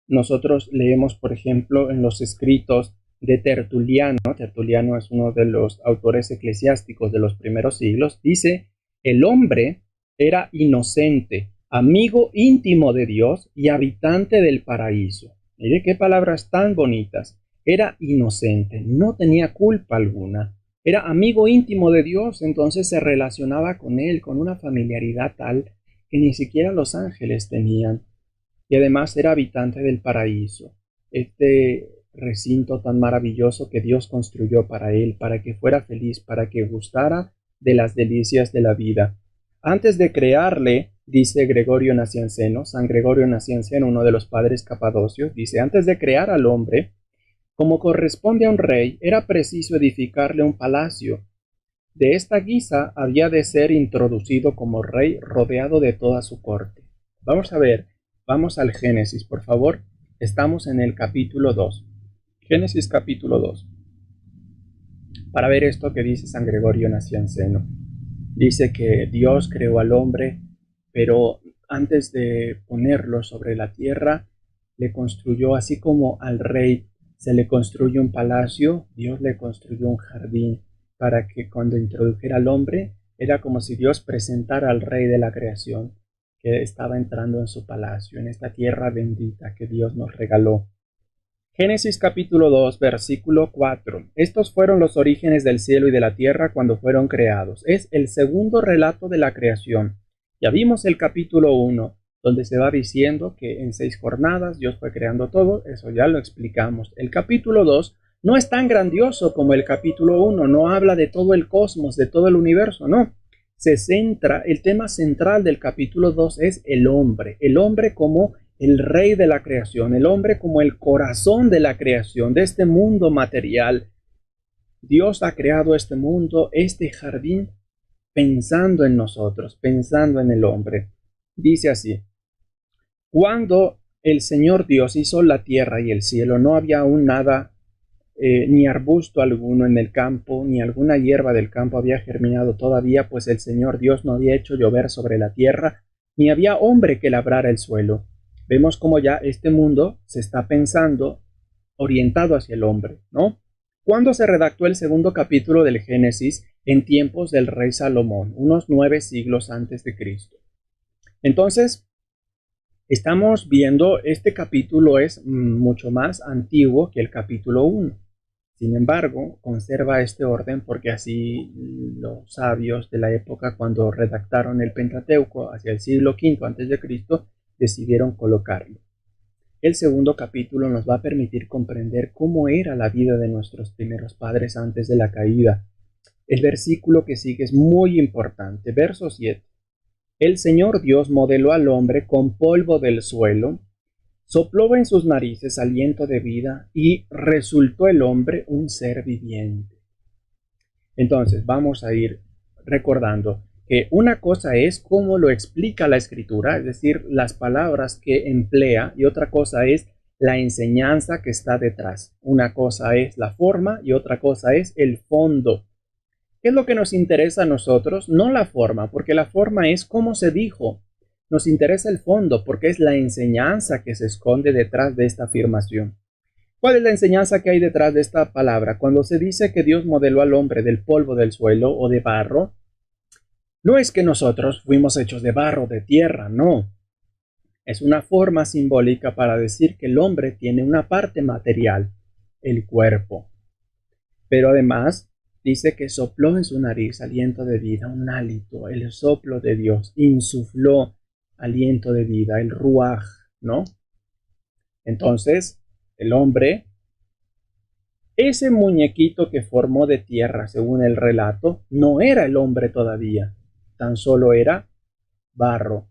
Nosotros leemos, por ejemplo, en los escritos de Tertuliano. Tertuliano es uno de los autores eclesiásticos de los primeros siglos. Dice, el hombre era inocente, amigo íntimo de Dios y habitante del paraíso. Mire qué palabras tan bonitas. Era inocente, no tenía culpa alguna. Era amigo íntimo de Dios, entonces se relacionaba con Él con una familiaridad tal que ni siquiera los ángeles tenían. Y además era habitante del paraíso, este recinto tan maravilloso que Dios construyó para él, para que fuera feliz, para que gustara de las delicias de la vida. Antes de crearle, dice Gregorio Nacianceno, San Gregorio Nacianceno, uno de los padres capadocios, dice, antes de crear al hombre, como corresponde a un rey, era preciso edificarle un palacio. De esta guisa había de ser introducido como rey rodeado de toda su corte. Vamos a ver, vamos al Génesis, por favor. Estamos en el capítulo 2. Génesis capítulo 2. Para ver esto que dice San Gregorio Nacianceno. Dice que Dios creó al hombre, pero antes de ponerlo sobre la tierra, le construyó, así como al rey se le construye un palacio, Dios le construyó un jardín para que cuando introdujera al hombre, era como si Dios presentara al rey de la creación que estaba entrando en su palacio, en esta tierra bendita que Dios nos regaló. Génesis capítulo 2, versículo 4. Estos fueron los orígenes del cielo y de la tierra cuando fueron creados. Es el segundo relato de la creación. Ya vimos el capítulo 1, donde se va diciendo que en 6 jornadas Dios fue creando todo. Eso ya lo explicamos. El capítulo 2 no es tan grandioso como el capítulo 1. No habla de todo el cosmos, de todo el universo, no. Se centra, el tema central del capítulo 2 es el hombre como el rey de la creación, el hombre como el corazón de la creación, de este mundo material. Dios ha creado este mundo, este jardín, pensando en nosotros, pensando en el hombre. Dice así: cuando el Señor Dios hizo la tierra y el cielo, no había aún nada, ni arbusto alguno en el campo, ni alguna hierba del campo había germinado todavía, pues el Señor Dios no había hecho llover sobre la tierra, ni había hombre que labrara el suelo. Vemos como ya este mundo se está pensando orientado hacia el hombre, ¿no? ¿Cuándo se redactó el segundo capítulo del Génesis? En tiempos del rey Salomón, unos 9 siglos antes de Cristo. Entonces, estamos viendo, este capítulo es mucho más antiguo que el capítulo 1. Sin embargo, conserva este orden porque así los sabios de la época, cuando redactaron el Pentateuco hacia el siglo V antes de Cristo, decidieron colocarlo. El segundo capítulo nos va a permitir comprender cómo era la vida de nuestros primeros padres antes de la caída. El versículo que sigue es muy importante, verso 7. El Señor Dios modeló al hombre con polvo del suelo, sopló en sus narices aliento de vida y resultó el hombre un ser viviente. Entonces vamos a ir recordando que una cosa es cómo lo explica la Escritura, es decir, las palabras que emplea, y otra cosa es la enseñanza que está detrás. Una cosa es la forma y otra cosa es el fondo. ¿Qué es lo que nos interesa a nosotros? No la forma, porque la forma es cómo se dijo. Nos interesa el fondo, porque es la enseñanza que se esconde detrás de esta afirmación. ¿Cuál es la enseñanza que hay detrás de esta palabra? Cuando se dice que Dios modeló al hombre del polvo del suelo o de barro, no es que nosotros fuimos hechos de barro, de tierra, no. Es una forma simbólica para decir que el hombre tiene una parte material, el cuerpo. Pero además dice que sopló en su nariz aliento de vida, un hálito, el soplo de Dios, insufló aliento de vida, el ruaj, ¿no? Entonces, el hombre, ese muñequito que formó de tierra, según el relato, no era el hombre todavía, tan solo era barro.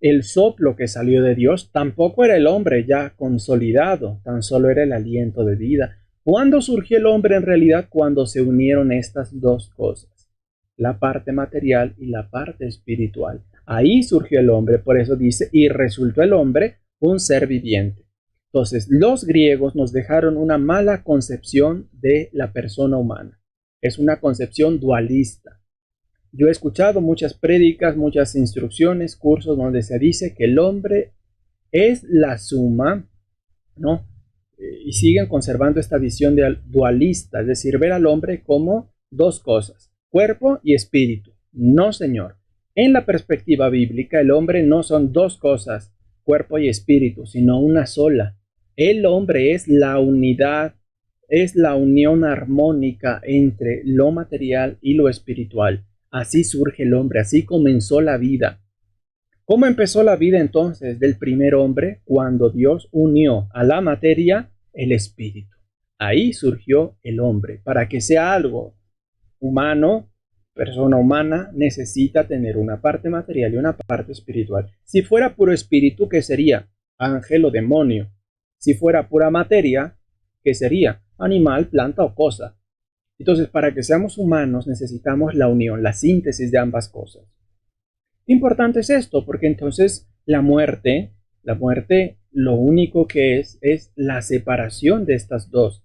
El soplo que salió de Dios tampoco era el hombre ya consolidado, tan solo era el aliento de vida. ¿Cuándo surgió el hombre en realidad? Cuando se unieron estas dos cosas, la parte material y la parte espiritual. Ahí surgió el hombre, por eso dice, y resultó el hombre un ser viviente. Entonces, los griegos nos dejaron una mala concepción de la persona humana. Es una concepción dualista. Yo he escuchado muchas prédicas, muchas instrucciones, cursos donde se dice que el hombre es la suma, ¿no? Y siguen conservando esta visión dualista, es decir, ver al hombre como dos cosas, cuerpo y espíritu. No, señor. En la perspectiva bíblica, el hombre no son dos cosas, cuerpo y espíritu, sino una sola. El hombre es la unidad, es la unión armónica entre lo material y lo espiritual. Así surge el hombre, así comenzó la vida. ¿Cómo empezó la vida entonces del primer hombre? Cuando Dios unió a la materia el espíritu. Ahí surgió el hombre. Para que sea algo humano, persona humana, necesita tener una parte material y una parte espiritual. Si fuera puro espíritu, ¿qué sería? Ángel o demonio. Si fuera pura materia, ¿qué sería? Animal, planta o cosa. Entonces, para que seamos humanos necesitamos la unión, la síntesis de ambas cosas. Importante es esto, porque entonces la muerte lo único que es la separación de estas dos.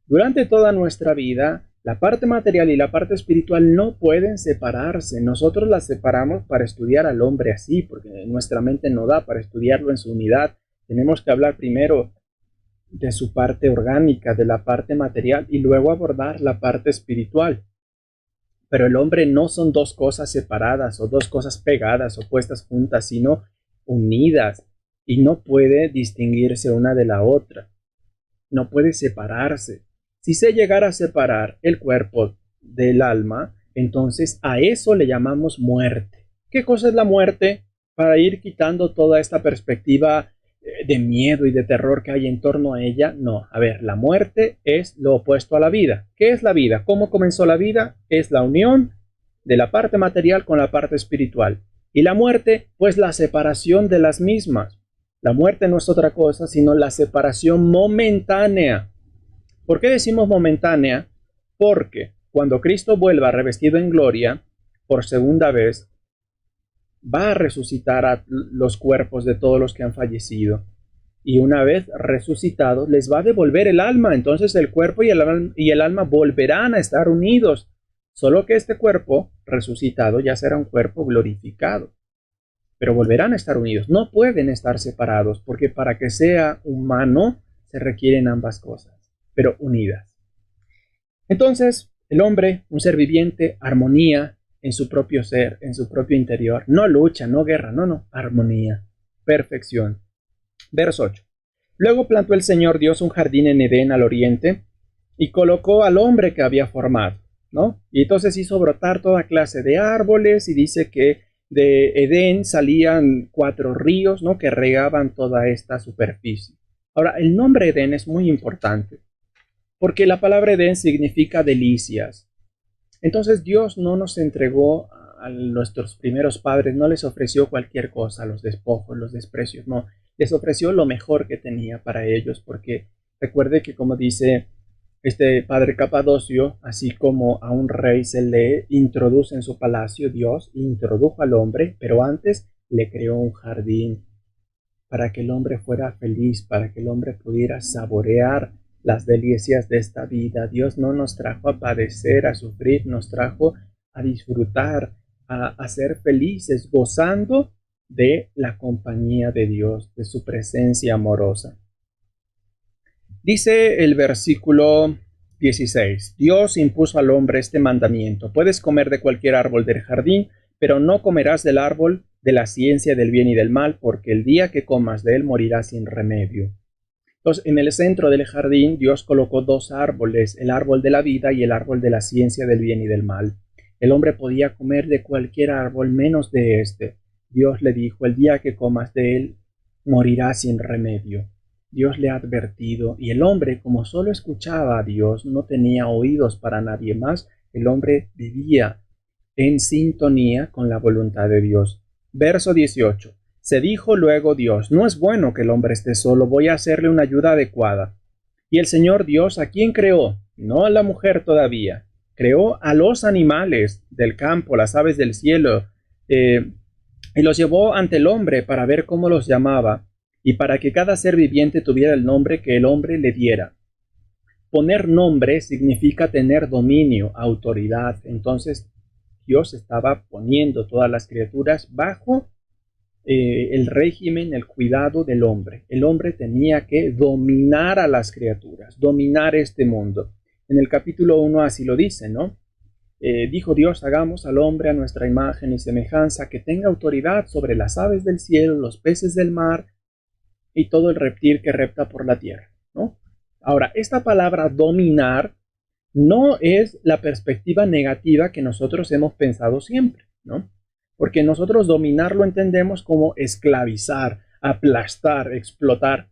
Durante toda nuestra vida, la parte material y la parte espiritual no pueden separarse. Nosotros las separamos para estudiar al hombre así, porque nuestra mente no da para estudiarlo en su unidad. Tenemos que hablar primero de su parte orgánica, de la parte material, y luego abordar la parte espiritual. Pero el hombre no son dos cosas separadas o dos cosas pegadas o puestas juntas, sino unidas, y no puede distinguirse una de la otra. No puede separarse. Si se llegara a separar el cuerpo del alma, entonces a eso le llamamos muerte. ¿Qué cosa es la muerte? Para ir quitando toda esta perspectiva de miedo y de terror que hay en torno a ella. No, a ver, la muerte es lo opuesto a la vida. ¿Qué es la vida? ¿Cómo comenzó la vida? Es la unión de la parte material con la parte espiritual. Y la muerte, pues la separación de las mismas. La muerte no es otra cosa sino la separación momentánea. ¿Por qué decimos momentánea? Porque cuando Cristo vuelva revestido en gloria por segunda vez, va a resucitar a los cuerpos de todos los que han fallecido. Y una vez resucitados, les va a devolver el alma. Entonces el cuerpo y el alma volverán a estar unidos. Solo que este cuerpo resucitado ya será un cuerpo glorificado. Pero volverán a estar unidos. No pueden estar separados, porque para que sea humano se requieren ambas cosas, pero unidas. Entonces, el hombre, un ser viviente, armonía en su propio ser, en su propio interior. No lucha, no guerra, no, armonía, perfección. Verso 8. Luego plantó el Señor Dios un jardín en Edén al oriente y colocó al hombre que había formado, ¿no? Y entonces hizo brotar toda clase de árboles y dice que de Edén salían 4 ríos, ¿no? Que regaban toda esta superficie. Ahora, el nombre Edén es muy importante porque la palabra Edén significa delicias. Entonces Dios no nos entregó a nuestros primeros padres, no les ofreció cualquier cosa, los despojos, los desprecios, no, les ofreció lo mejor que tenía para ellos, porque recuerde que como dice este padre Capadocio, así como a un rey se le introduce en su palacio, Dios introdujo al hombre, pero antes le creó un jardín para que el hombre fuera feliz, para que el hombre pudiera saborear las delicias de esta vida. Dios no nos trajo a padecer, a sufrir, nos trajo a disfrutar, a ser felices, gozando de la compañía de Dios, de su presencia amorosa. Dice el versículo 16, Dios impuso al hombre este mandamiento: puedes comer de cualquier árbol del jardín, pero no comerás del árbol de la ciencia del bien y del mal, porque el día que comas de él morirás sin remedio. Entonces, en el centro del jardín, Dios colocó 2 árboles, el árbol de la vida y el árbol de la ciencia del bien y del mal. El hombre podía comer de cualquier árbol menos de este. Dios le dijo: el día que comas de él, morirás sin remedio. Dios le ha advertido, y el hombre, como solo escuchaba a Dios, no tenía oídos para nadie más, el hombre vivía en sintonía con la voluntad de Dios. Verso 18. Se dijo luego Dios: no es bueno que el hombre esté solo, voy a hacerle una ayuda adecuada. Y el Señor Dios, ¿a quién creó? No a la mujer todavía. Creó a los animales del campo, las aves del cielo, y los llevó ante el hombre para ver cómo los llamaba, y para que cada ser viviente tuviera el nombre que el hombre le diera. Poner nombre significa tener dominio, autoridad. Entonces Dios estaba poniendo todas las criaturas bajo el régimen, el cuidado del hombre. El hombre tenía que dominar a las criaturas, dominar este mundo. En el capítulo 1 así lo dice, ¿no? Dijo Dios: hagamos al hombre a nuestra imagen y semejanza, que tenga autoridad sobre las aves del cielo, los peces del mar y todo el reptil que repta por la tierra, ¿no? Ahora, esta palabra dominar no es la perspectiva negativa que nosotros hemos pensado siempre, ¿no? Porque nosotros dominar lo entendemos como esclavizar, aplastar, explotar.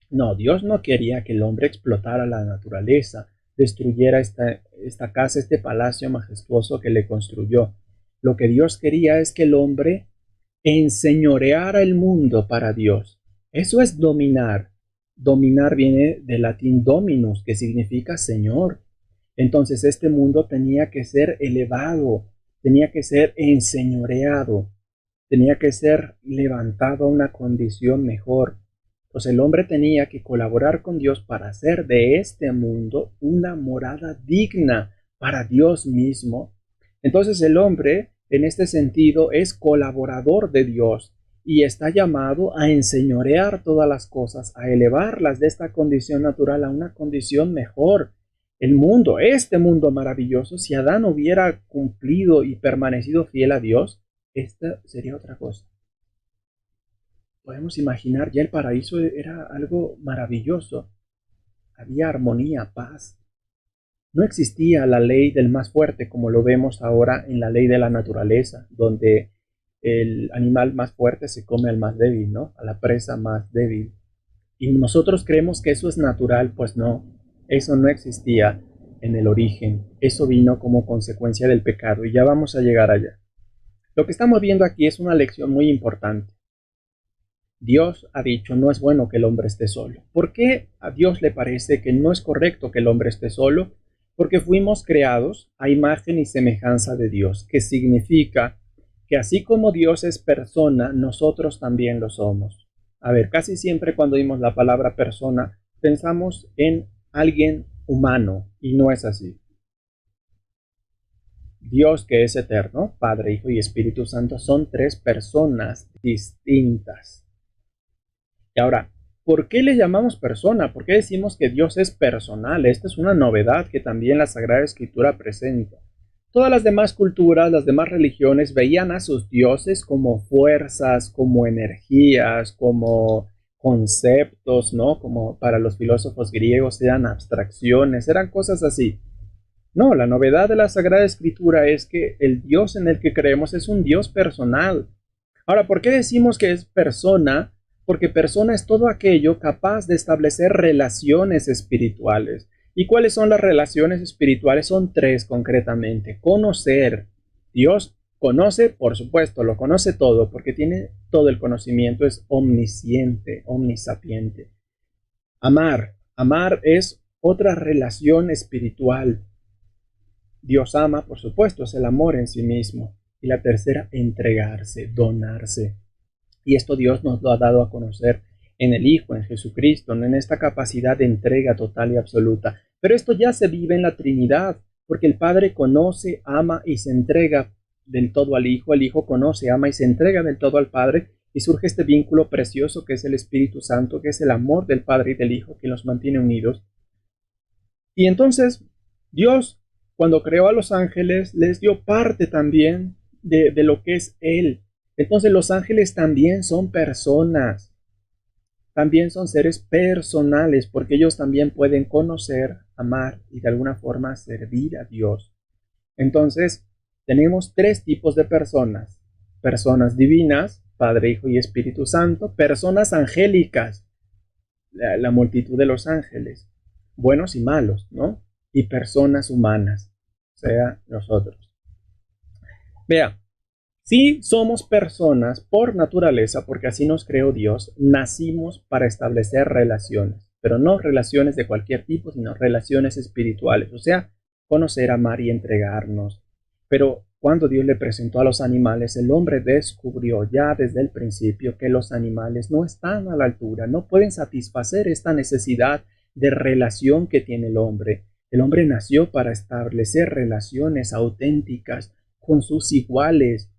No, Dios no quería que el hombre explotara la naturaleza, destruyera esta casa, este palacio majestuoso que le construyó. Lo que Dios quería es que el hombre enseñoreara el mundo para Dios. Eso es dominar. Dominar viene del latín dominus, que significa señor. Entonces este mundo tenía que ser elevado, tenía que ser enseñoreado, tenía que ser levantado a una condición mejor. Entonces el hombre tenía que colaborar con Dios para hacer de este mundo una morada digna para Dios mismo. Entonces el hombre, en este sentido, es colaborador de Dios y está llamado a enseñorear todas las cosas, a elevarlas de esta condición natural a una condición mejor. El mundo, este mundo maravilloso, si Adán hubiera cumplido y permanecido fiel a Dios, esta sería otra cosa. Podemos imaginar, ya el paraíso era algo maravilloso. Había armonía, paz. No existía la ley del más fuerte como lo vemos ahora en la ley de la naturaleza, donde el animal más fuerte se come al más débil, ¿no? A la presa más débil. Y nosotros creemos que eso es natural, pues no. Eso no existía en el origen. Eso vino como consecuencia del pecado y ya vamos a llegar allá. Lo que estamos viendo aquí es una lección muy importante. Dios ha dicho, no es bueno que el hombre esté solo. ¿Por qué a Dios le parece que no es correcto que el hombre esté solo? Porque fuimos creados a imagen y semejanza de Dios, que significa que así como Dios es persona, nosotros también lo somos. A ver, casi siempre cuando oímos la palabra persona, pensamos en alguien humano, y no es así. Dios, que es eterno, Padre, Hijo y Espíritu Santo, son tres personas distintas. Y ahora, ¿por qué le llamamos persona? ¿Por qué decimos que Dios es personal? Esta es una novedad que también la Sagrada Escritura presenta. Todas las demás culturas, las demás religiones veían a sus dioses como fuerzas, como energías, como conceptos, ¿no? Como para los filósofos griegos eran abstracciones, eran cosas así. No, la novedad de la Sagrada Escritura es que el Dios en el que creemos es un Dios personal. Ahora, ¿por qué decimos que es persona? Porque persona es todo aquello capaz de establecer relaciones espirituales. ¿Y cuáles son las relaciones espirituales? Son tres concretamente. Conocer. Dios conoce, por supuesto, lo conoce todo, porque tiene todo el conocimiento, es omnisciente, omnisapiente. Amar. Amar es otra relación espiritual. Dios ama, por supuesto, es el amor en sí mismo. Y la tercera, entregarse, donarse. Y esto Dios nos lo ha dado a conocer en el Hijo, en Jesucristo, en esta capacidad de entrega total y absoluta. Pero esto ya se vive en la Trinidad, porque el Padre conoce, ama y se entrega del todo al Hijo, el Hijo conoce, ama y se entrega del todo al Padre, y surge este vínculo precioso que es el Espíritu Santo, que es el amor del Padre y del Hijo que los mantiene unidos. Y entonces Dios, cuando creó a los ángeles, les dio parte también de lo que es Él. Entonces los ángeles también son personas, también son seres personales, porque ellos también pueden conocer, amar y de alguna forma servir a Dios. Entonces tenemos tres tipos de personas: personas divinas, Padre, Hijo y Espíritu Santo; personas angélicas, la multitud de los ángeles, buenos y malos, ¿no? Y personas humanas, o sea, nosotros. Vea, sí somos personas por naturaleza, porque así nos creó Dios, nacimos para establecer relaciones, pero no relaciones de cualquier tipo, sino relaciones espirituales, o sea, conocer, amar y entregarnos. Pero cuando Dios le presentó a los animales, el hombre descubrió ya desde el principio que los animales no están a la altura, no pueden satisfacer esta necesidad de relación que tiene el hombre. El hombre nació para establecer relaciones auténticas con sus iguales,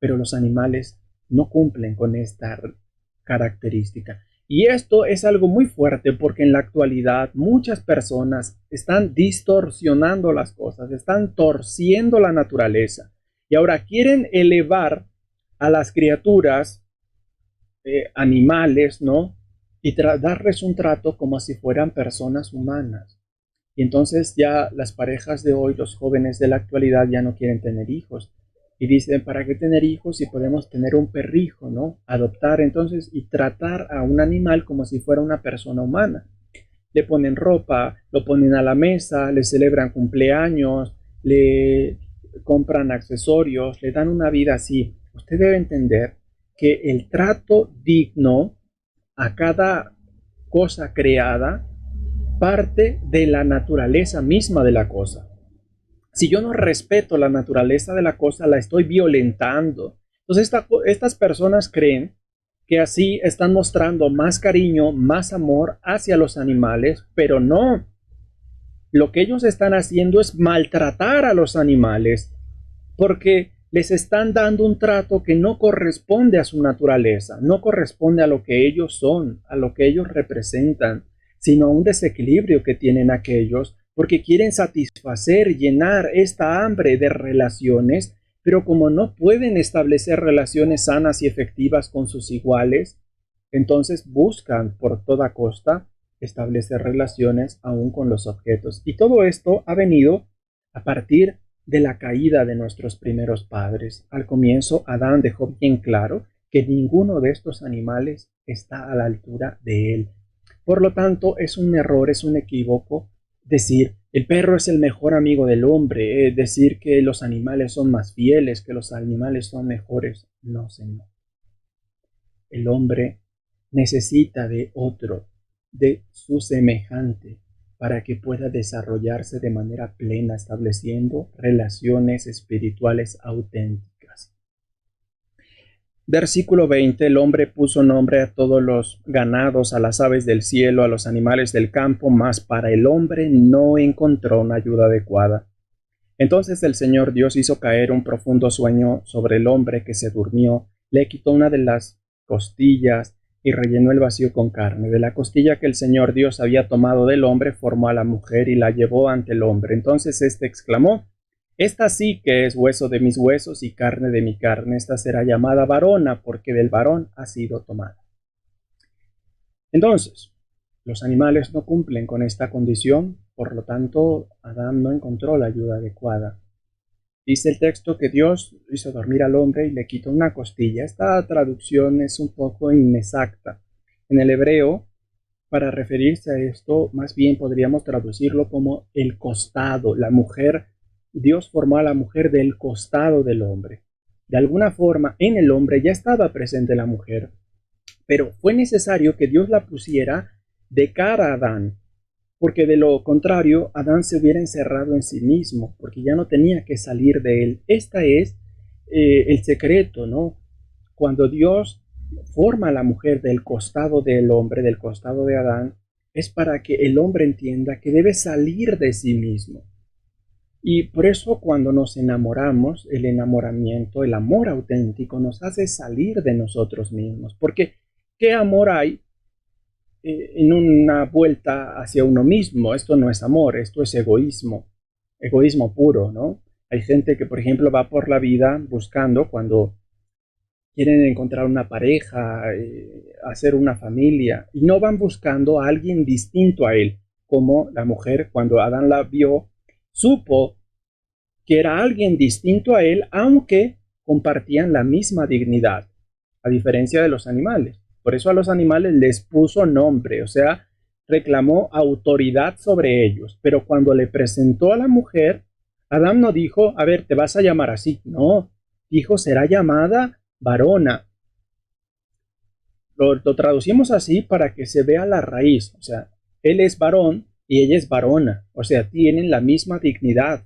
pero los animales no cumplen con esta característica. Y esto es algo muy fuerte porque en la actualidad muchas personas están distorsionando las cosas, están torciendo la naturaleza y ahora quieren elevar a las criaturas animales, ¿no? Y darles un trato como si fueran personas humanas. Y entonces ya las parejas de hoy, los jóvenes de la actualidad ya no quieren tener hijos. Y dicen, ¿para qué tener hijos si podemos tener un perrijo, ¿no? Adoptar entonces y tratar a un animal como si fuera una persona humana. Le ponen ropa, lo ponen a la mesa, le celebran cumpleaños, le compran accesorios, le dan una vida así. Usted debe entender que el trato digno a cada cosa creada parte de la naturaleza misma de la cosa. Si yo no respeto la naturaleza de la cosa, la estoy violentando. Entonces estas personas creen que así están mostrando más cariño, más amor hacia los animales, pero no. Lo que ellos están haciendo es maltratar a los animales, porque les están dando un trato que no corresponde a su naturaleza, no corresponde a lo que ellos son, a lo que ellos representan, sino a un desequilibrio que tienen aquellos, porque quieren satisfacer, llenar esta hambre de relaciones, pero como no pueden establecer relaciones sanas y efectivas con sus iguales, entonces buscan por toda costa establecer relaciones aún con los objetos. Y todo esto ha venido a partir de la caída de nuestros primeros padres. Al comienzo, Adán dejó bien claro que ninguno de estos animales está a la altura de él. Por lo tanto, es un error, es un equívoco decir el perro es el mejor amigo del hombre, decir que los animales son más fieles, que los animales son mejores. No, señor. El hombre necesita de otro, de su semejante, para que pueda desarrollarse de manera plena, estableciendo relaciones espirituales auténticas. Versículo 20. El hombre puso nombre a todos los ganados, a las aves del cielo, a los animales del campo, mas para el hombre no encontró una ayuda adecuada. Entonces el Señor Dios hizo caer un profundo sueño sobre el hombre, que se durmió, le quitó una de las costillas y rellenó el vacío con carne. De la costilla que el Señor Dios había tomado del hombre, formó a la mujer y la llevó ante el hombre. Entonces éste exclamó: esta sí que es hueso de mis huesos y carne de mi carne. Esta será llamada varona, porque del varón ha sido tomada. Entonces, los animales no cumplen con esta condición, por lo tanto, Adán no encontró la ayuda adecuada. Dice el texto que Dios hizo dormir al hombre y le quitó una costilla. Esta traducción es un poco inexacta. En el hebreo, para referirse a esto, más bien podríamos traducirlo como el costado. La mujer, Dios formó a la mujer del costado del hombre. De alguna forma, en el hombre ya estaba presente la mujer, pero fue necesario que Dios la pusiera de cara a Adán, porque de lo contrario Adán se hubiera encerrado en sí mismo, porque ya no tenía que salir de él. Este es el secreto, ¿no? Cuando Dios forma a la mujer del costado del hombre, del costado de Adán, es para que el hombre entienda que debe salir de sí mismo. Y por eso cuando nos enamoramos, el enamoramiento, el amor auténtico nos hace salir de nosotros mismos, porque ¿qué amor hay en una vuelta hacia uno mismo? Esto no es amor, esto es egoísmo, egoísmo puro, ¿no? Hay gente que, por ejemplo, va por la vida buscando, cuando quieren encontrar una pareja, hacer una familia, y no van buscando a alguien distinto a él, como la mujer, cuando Adán la vio, supo que era alguien distinto a él, aunque compartían la misma dignidad, a diferencia de los animales. Por eso a los animales les puso nombre, o sea, reclamó autoridad sobre ellos. Pero cuando le presentó a la mujer, Adán no dijo: a ver, te vas a llamar así. No, dijo: será llamada varona. Lo traducimos así para que se vea la raíz. O sea, él es varón y ella es varona. O sea, tienen la misma dignidad.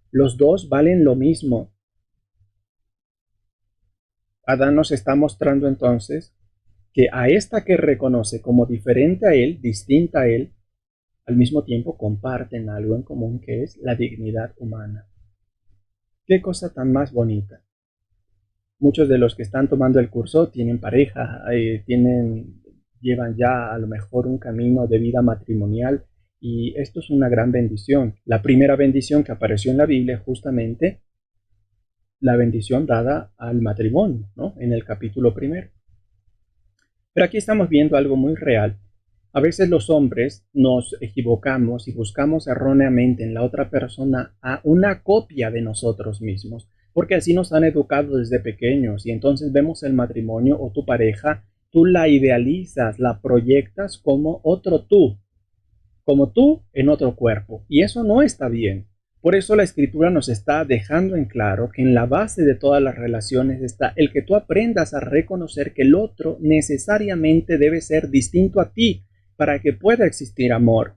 Los dos valen lo mismo. Adán nos está mostrando entonces que a esta que reconoce como diferente a él, distinta a él, al mismo tiempo comparten algo en común, que es la dignidad humana. Qué cosa tan más bonita. Muchos de los que están tomando el curso tienen pareja, llevan ya a lo mejor un camino de vida matrimonial, y esto es una gran bendición. La primera bendición que apareció en la Biblia, justamente la bendición dada al matrimonio, ¿no? En el capítulo 1. Pero aquí estamos viendo algo muy real. A veces los hombres nos equivocamos y buscamos erróneamente en la otra persona a una copia de nosotros mismos, porque así nos han educado desde pequeños, y entonces vemos el matrimonio o tu pareja, tú la idealizas, la proyectas como otro tú, como tú en otro cuerpo, y eso no está bien. Por eso la Escritura nos está dejando en claro que en la base de todas las relaciones está el que tú aprendas a reconocer que el otro necesariamente debe ser distinto a ti para que pueda existir amor.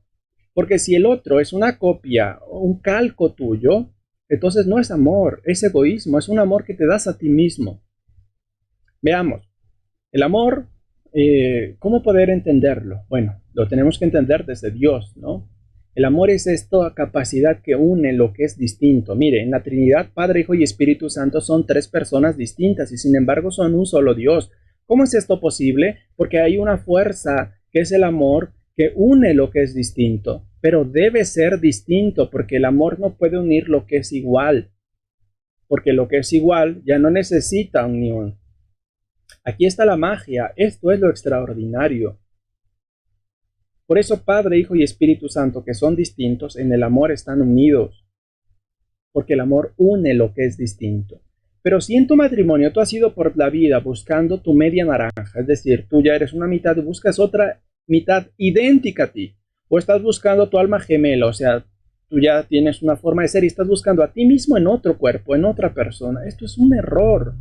Porque si el otro es una copia o un calco tuyo, entonces no es amor, es egoísmo, es un amor que te das a ti mismo. Veamos. El amor, ¿cómo poder entenderlo? Bueno, lo tenemos que entender desde Dios, ¿no? El amor es esta capacidad que une lo que es distinto. Mire, en la Trinidad, Padre, Hijo y Espíritu Santo son tres personas distintas y sin embargo son un solo Dios. ¿Cómo es esto posible? Porque hay una fuerza que es el amor que une lo que es distinto, pero debe ser distinto porque el amor no puede unir lo que es igual, porque lo que es igual ya no necesita unión. Aquí está la magia, esto es lo extraordinario. Por eso Padre, Hijo y Espíritu Santo, que son distintos, en el amor están unidos, porque el amor une lo que es distinto. Pero si en tu matrimonio tú has ido por la vida buscando tu media naranja, es decir, tú ya eres una mitad y buscas otra mitad idéntica a ti, o estás buscando tu alma gemela, o sea, tú ya tienes una forma de ser y estás buscando a ti mismo en otro cuerpo, en otra persona, esto es un error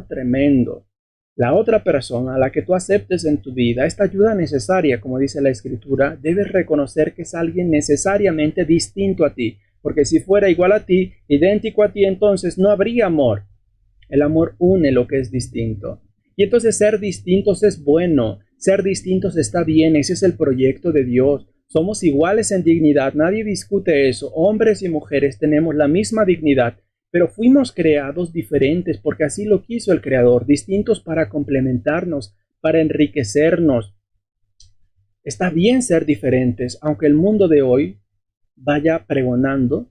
tremendo. La otra persona a la que tú aceptes en tu vida, esta ayuda necesaria, como dice la Escritura, debes reconocer que es alguien necesariamente distinto a ti, porque si fuera igual a ti, idéntico a ti, entonces no habría amor. El amor une lo que es distinto. Y entonces ser distintos es bueno, ser distintos está bien, ese es el proyecto de Dios. Somos iguales en dignidad, nadie discute eso. Hombres y mujeres tenemos la misma dignidad, pero fuimos creados diferentes porque así lo quiso el Creador, distintos para complementarnos, para enriquecernos. Está bien ser diferentes, aunque el mundo de hoy vaya pregonando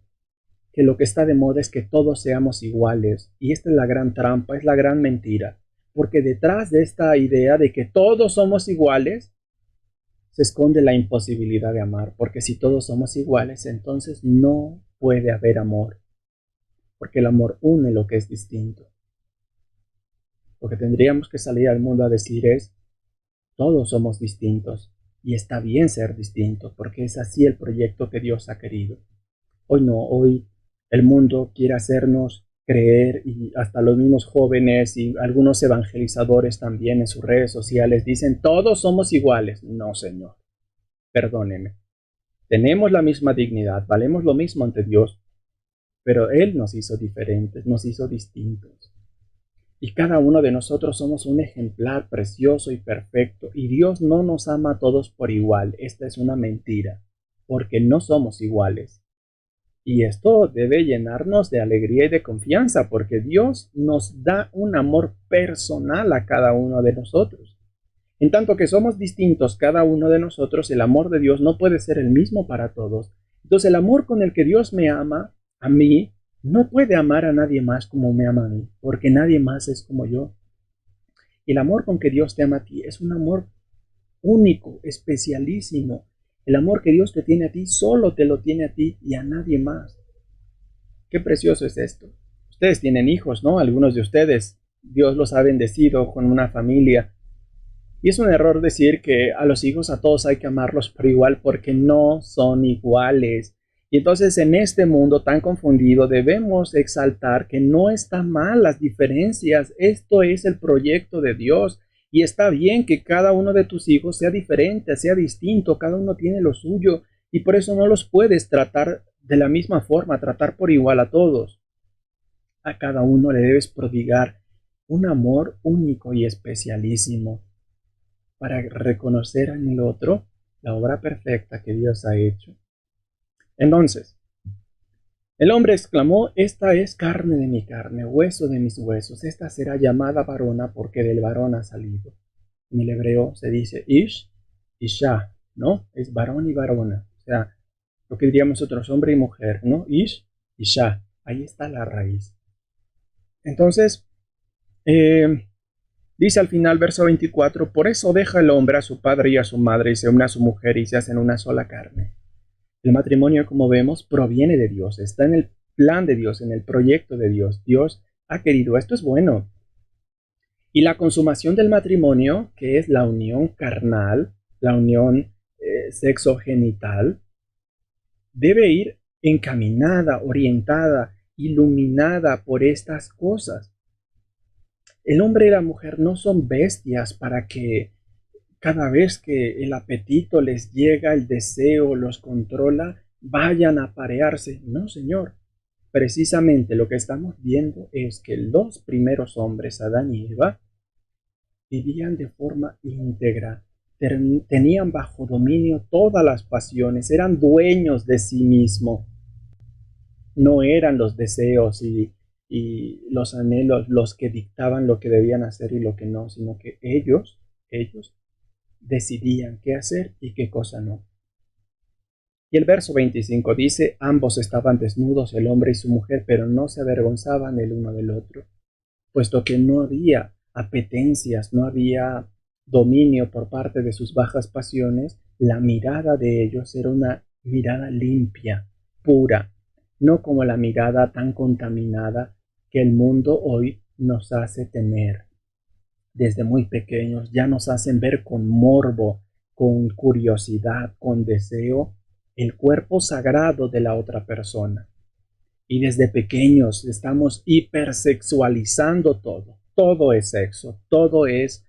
que lo que está de moda es que todos seamos iguales. Y esta es la gran trampa, es la gran mentira. Porque detrás de esta idea de que todos somos iguales, se esconde la imposibilidad de amar. Porque si todos somos iguales, entonces no puede haber amor. Porque el amor une lo que es distinto. Lo que tendríamos que salir al mundo a decir es, todos somos distintos. Y está bien ser distintos, porque es así el proyecto que Dios ha querido. Hoy no, hoy el mundo quiere hacernos creer y hasta los mismos jóvenes y algunos evangelizadores también en sus redes sociales dicen todos somos iguales. No, Señor, perdóneme. Tenemos la misma dignidad, valemos lo mismo ante Dios, pero Él nos hizo diferentes, nos hizo distintos. Y cada uno de nosotros somos un ejemplar precioso y perfecto, y Dios no nos ama a todos por igual. Esta es una mentira, porque no somos iguales. Y esto debe llenarnos de alegría y de confianza, porque Dios nos da un amor personal a cada uno de nosotros. En tanto que somos distintos cada uno de nosotros, el amor de Dios no puede ser el mismo para todos. Entonces el amor con el que Dios me ama a mí no puede amar a nadie más como me ama a mí, porque nadie más es como yo. Y el amor con que Dios te ama a ti es un amor único, especialísimo. El amor que Dios te tiene a ti, solo te lo tiene a ti y a nadie más. Qué precioso es esto. Ustedes tienen hijos, ¿no? Algunos de ustedes, Dios los ha bendecido con una familia. Y es un error decir que a los hijos a todos hay que amarlos por igual porque no son iguales. Y entonces en este mundo tan confundido debemos exaltar que no está mal las diferencias. Esto es el proyecto de Dios. Y está bien que cada uno de tus hijos sea diferente, sea distinto, cada uno tiene lo suyo. Y por eso no los puedes tratar de la misma forma, tratar por igual a todos. A cada uno le debes prodigar un amor único y especialísimo para reconocer en el otro la obra perfecta que Dios ha hecho. Entonces, el hombre exclamó, esta es carne de mi carne, hueso de mis huesos, esta será llamada varona porque del varón ha salido. En el hebreo se dice ish, isha, ¿no? Es varón y varona, o sea, lo que diríamos nosotros hombre y mujer, ¿no? Ish, isha, ahí está la raíz. Entonces, dice al final, verso 24, por eso deja el hombre a su padre y a su madre y se une a su mujer y se hacen una sola carne. El matrimonio, como vemos, proviene de Dios, está en el plan de Dios, en el proyecto de Dios. Dios ha querido, esto es bueno. Y la consumación del matrimonio, que es la unión carnal, la unión sexogenital, debe ir encaminada, orientada, iluminada por estas cosas. El hombre y la mujer no son bestias para que cada vez que el apetito les llega, el deseo los controla, vayan a aparearse. No, Señor. Precisamente lo que estamos viendo es que los primeros hombres, Adán y Eva, vivían de forma íntegra, tenían bajo dominio todas las pasiones, eran dueños de sí mismos. No eran los deseos y los anhelos los que dictaban lo que debían hacer y lo que no, sino que ellos decidían qué hacer y qué cosa no. Y el verso 25 dice, ambos estaban desnudos, el hombre y su mujer, pero no se avergonzaban el uno del otro, puesto que no había apetencias, no había dominio por parte de sus bajas pasiones. La mirada de ellos era una mirada limpia, pura, no como la mirada tan contaminada que el mundo hoy nos hace tener. Desde muy pequeños ya nos hacen ver con morbo, con curiosidad, con deseo, el cuerpo sagrado de la otra persona. Y desde pequeños estamos hipersexualizando todo. Todo es sexo, todo es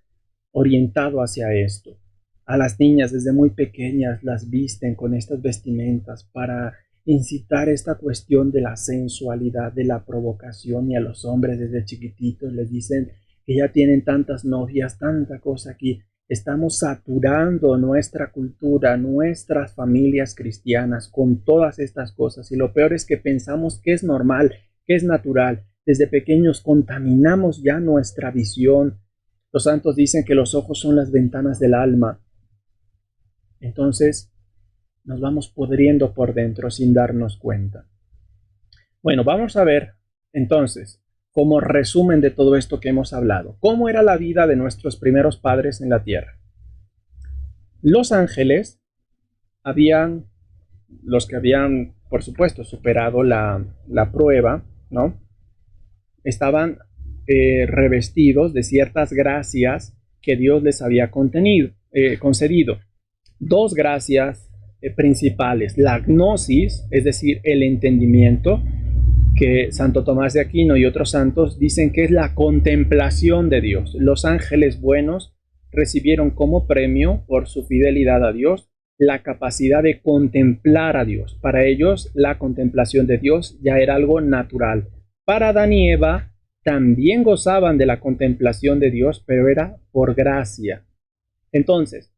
orientado hacia esto. A las niñas desde muy pequeñas las visten con estas vestimentas para incitar esta cuestión de la sensualidad, de la provocación, y a los hombres desde chiquititos les dicen que ya tienen tantas novias, tanta cosa aquí. Estamos saturando nuestra cultura, nuestras familias cristianas con todas estas cosas, y lo peor es que pensamos que es normal, que es natural. Desde pequeños contaminamos ya nuestra visión. Los santos dicen que los ojos son las ventanas del alma. Entonces nos vamos pudriendo por dentro sin darnos cuenta. Bueno, vamos a ver entonces, como resumen de todo esto que hemos hablado, cómo era la vida de nuestros primeros padres en la tierra. Los ángeles los que habían, por supuesto, superado la prueba, ¿no? Estaban revestidos de ciertas gracias que Dios les había concedido. Dos gracias principales: la gnosis, es decir, el entendimiento, que Santo Tomás de Aquino y otros santos dicen que es la contemplación de Dios. Los ángeles buenos recibieron como premio por su fidelidad a Dios la capacidad de contemplar a Dios. Para ellos la contemplación de Dios ya era algo natural. Para Adán y Eva también gozaban de la contemplación de Dios, pero era por gracia. Entonces,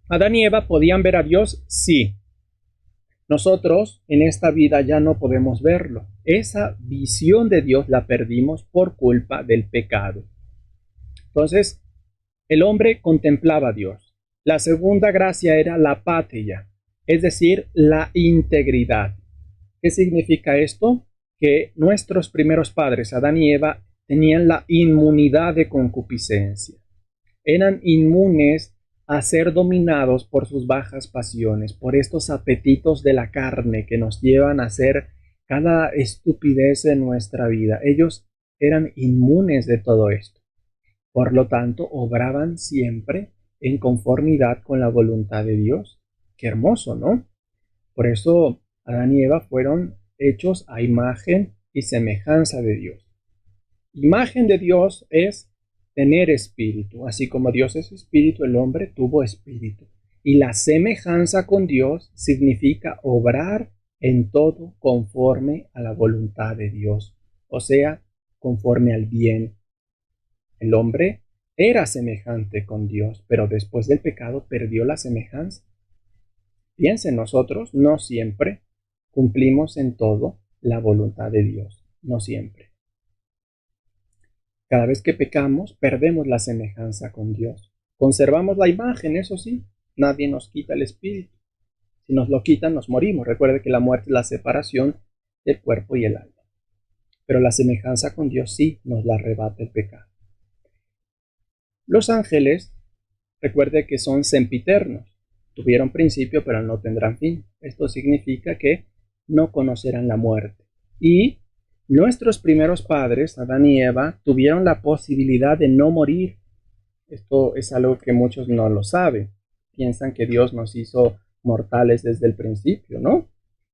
¿Adán y Eva podían ver a Dios? Sí. Nosotros en esta vida ya no podemos verlo. Esa visión de Dios la perdimos por culpa del pecado. Entonces, el hombre contemplaba a Dios. La segunda gracia era la patria, es decir, la integridad. ¿Qué significa esto? Que nuestros primeros padres, Adán y Eva, tenían la inmunidad de concupiscencia. Eran inmunes a ser dominados por sus bajas pasiones, por estos apetitos de la carne que nos llevan a hacer cada estupidez en nuestra vida. Ellos eran inmunes de todo esto. Por lo tanto, obraban siempre en conformidad con la voluntad de Dios. Qué hermoso, ¿no? Por eso Adán y Eva fueron hechos a imagen y semejanza de Dios. Imagen de Dios es tener espíritu. Así como Dios es espíritu, el hombre tuvo espíritu. Y la semejanza con Dios significa obrar en todo conforme a la voluntad de Dios, o sea, conforme al bien. El hombre era semejante con Dios, pero después del pecado perdió la semejanza. Piensen, nosotros no siempre cumplimos en todo la voluntad de Dios, no siempre. Cada vez que pecamos, perdemos la semejanza con Dios. Conservamos la imagen, eso sí, nadie nos quita el espíritu. Si nos lo quitan, nos morimos. Recuerde que la muerte es la separación del cuerpo y el alma. Pero la semejanza con Dios sí nos la arrebata el pecado. Los ángeles, recuerde que son sempiternos. Tuvieron principio, pero no tendrán fin. Esto significa que no conocerán la muerte. Y nuestros primeros padres, Adán y Eva, tuvieron la posibilidad de no morir. Esto es algo que muchos no lo saben. Piensan que Dios nos hizo mortales desde el principio, ¿no?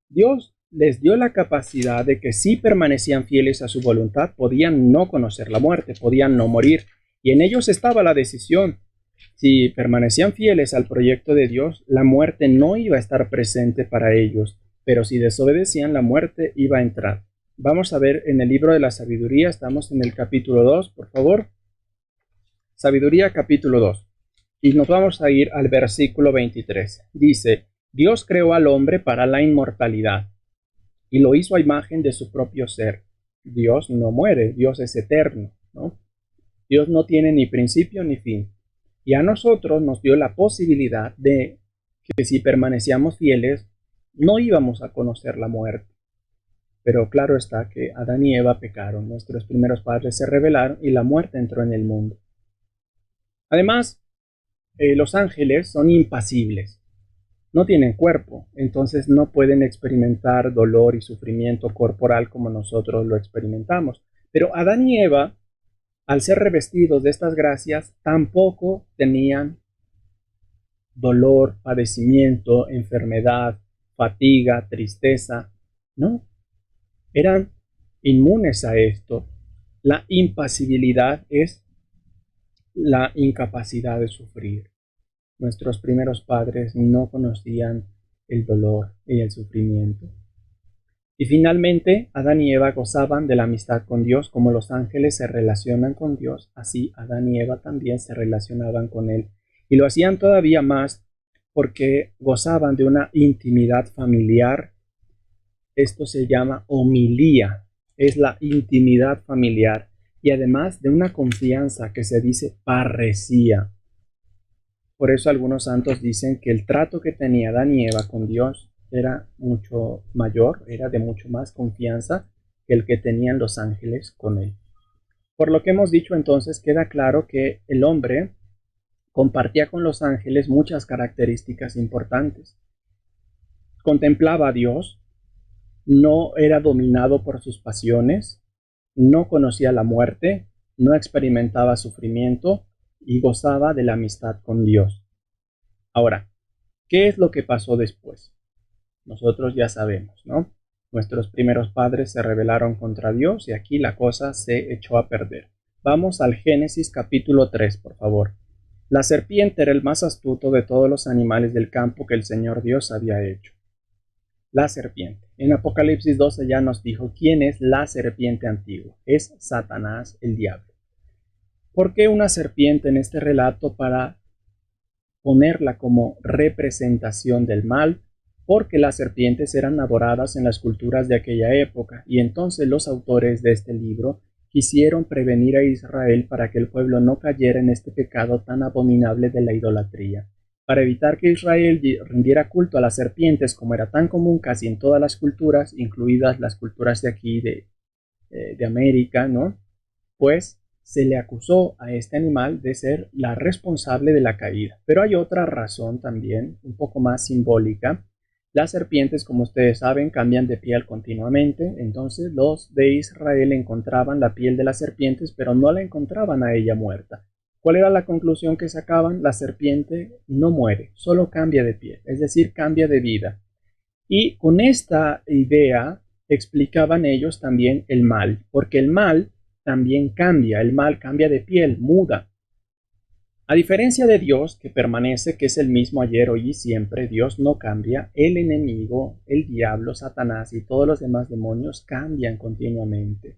Dios les dio la capacidad de que si permanecían fieles a su voluntad, podían no conocer la muerte, podían no morir. Y en ellos estaba la decisión. Si permanecían fieles al proyecto de Dios, la muerte no iba a estar presente para ellos. Pero si desobedecían, la muerte iba a entrar. Vamos a ver en el libro de la sabiduría, estamos en el capítulo 2, por favor. Sabiduría capítulo 2. Y nos vamos a ir al versículo 23. Dice, Dios creó al hombre para la inmortalidad y lo hizo a imagen de su propio ser. Dios no muere, Dios es eterno, ¿no? Dios no tiene ni principio ni fin. Y a nosotros nos dio la posibilidad de que si permanecíamos fieles, no íbamos a conocer la muerte. Pero claro está que Adán y Eva pecaron, nuestros primeros padres se rebelaron y la muerte entró en el mundo. Además, los ángeles son impasibles, no tienen cuerpo, entonces no pueden experimentar dolor y sufrimiento corporal como nosotros lo experimentamos. Pero Adán y Eva, al ser revestidos de estas gracias, tampoco tenían dolor, padecimiento, enfermedad, fatiga, tristeza, no, eran inmunes a esto. La impasibilidad es la incapacidad de sufrir. Nuestros primeros padres no conocían el dolor y el sufrimiento. Y finalmente, Adán y Eva gozaban de la amistad con Dios, como los ángeles se relacionan con Dios, así Adán y Eva también se relacionaban con Él. Y lo hacían todavía más porque gozaban de una intimidad familiar. Esto se llama homilía, es la intimidad familiar. Y además de una confianza que se dice parresía. Por eso algunos santos dicen que el trato que tenía Adán y Eva con Dios era mucho mayor, era de mucho más confianza que el que tenían los ángeles con él. Por lo que hemos dicho entonces, queda claro que el hombre compartía con los ángeles muchas características importantes. Contemplaba a Dios, no era dominado por sus pasiones, no conocía la muerte, no experimentaba sufrimiento y gozaba de la amistad con Dios. Ahora, ¿qué es lo que pasó después? Nosotros ya sabemos, ¿no? Nuestros primeros padres se rebelaron contra Dios y aquí la cosa se echó a perder. Vamos al Génesis capítulo 3, por favor. La serpiente era el más astuto de todos los animales del campo que el Señor Dios había hecho. La serpiente. En Apocalipsis 12 ya nos dijo quién es la serpiente antigua. Es Satanás, el diablo. ¿Por qué una serpiente en este relato? Para ponerla como representación del mal, porque las serpientes eran adoradas en las culturas de aquella época, y entonces los autores de este libro quisieron prevenir a Israel para que el pueblo no cayera en este pecado tan abominable de la idolatría. Para evitar que Israel rindiera culto a las serpientes, como era tan común casi en todas las culturas, incluidas las culturas de aquí de América, ¿no? Pues se le acusó a este animal de ser la responsable de la caída. Pero hay otra razón también, un poco más simbólica. Las serpientes, como ustedes saben, cambian de piel continuamente, entonces los de Israel encontraban la piel de las serpientes, pero no la encontraban a ella muerta. ¿Cuál era la conclusión que sacaban? La serpiente no muere, solo cambia de piel, es decir, cambia de vida. Y con esta idea explicaban ellos también el mal, porque el mal también cambia, el mal cambia de piel, muda. A diferencia de Dios, que permanece, que es el mismo ayer, hoy y siempre, Dios no cambia, el enemigo, el diablo, Satanás y todos los demás demonios cambian continuamente.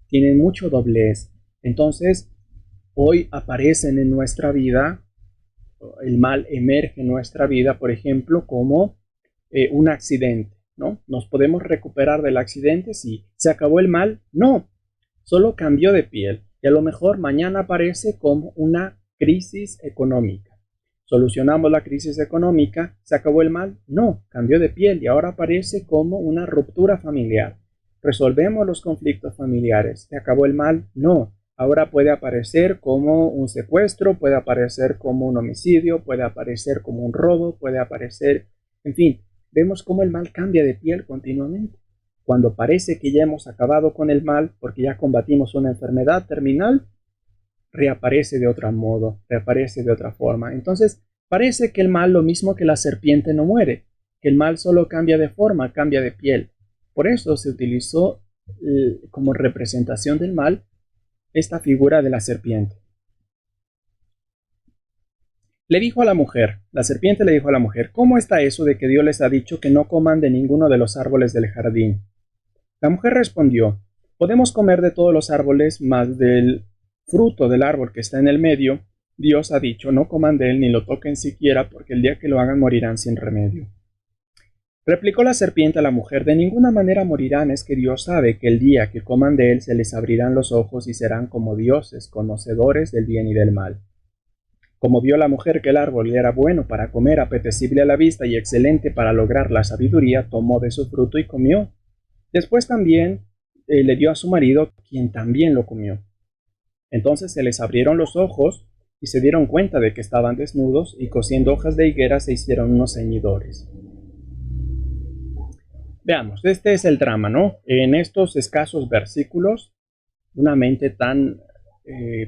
Tienen mucho doblez. Entonces, hoy aparecen en nuestra vida, el mal emerge en nuestra vida, por ejemplo, como un accidente, ¿no? ¿Nos podemos recuperar del accidente? Sí. ¿Se acabó el mal? No. Solo cambió de piel y a lo mejor mañana aparece como una crisis económica. ¿Solucionamos la crisis económica? ¿Se acabó el mal? No, cambió de piel y ahora aparece como una ruptura familiar. ¿Resolvemos los conflictos familiares? ¿Se acabó el mal? No, ahora puede aparecer como un secuestro, puede aparecer como un homicidio, puede aparecer como un robo, puede aparecer, en fin, vemos cómo el mal cambia de piel continuamente. Cuando parece que ya hemos acabado con el mal porque ya combatimos una enfermedad terminal, reaparece de otro modo, reaparece de otra forma. Entonces, parece que el mal, lo mismo que la serpiente, no muere, que el mal solo cambia de forma, cambia de piel. Por eso se utilizó como representación del mal esta figura de la serpiente. Le dijo a la mujer, la serpiente le dijo a la mujer, ¿cómo está eso de que Dios les ha dicho que no coman de ninguno de los árboles del jardín? La mujer respondió, podemos comer de todos los árboles, mas del fruto del árbol que está en el medio, Dios ha dicho, no coman de él ni lo toquen siquiera, porque el día que lo hagan morirán sin remedio. Replicó la serpiente a la mujer, de ninguna manera morirán, es que Dios sabe que el día que coman de él se les abrirán los ojos y serán como dioses, conocedores del bien y del mal. Como vio la mujer que el árbol era bueno para comer, apetecible a la vista y excelente para lograr la sabiduría, tomó de su fruto y comió. Después también le dio a su marido, quien también lo comió. Entonces se les abrieron los ojos y se dieron cuenta de que estaban desnudos, y cosiendo hojas de higuera se hicieron unos ceñidores. Veamos, este es el drama, ¿no? En estos escasos versículos, una mente tan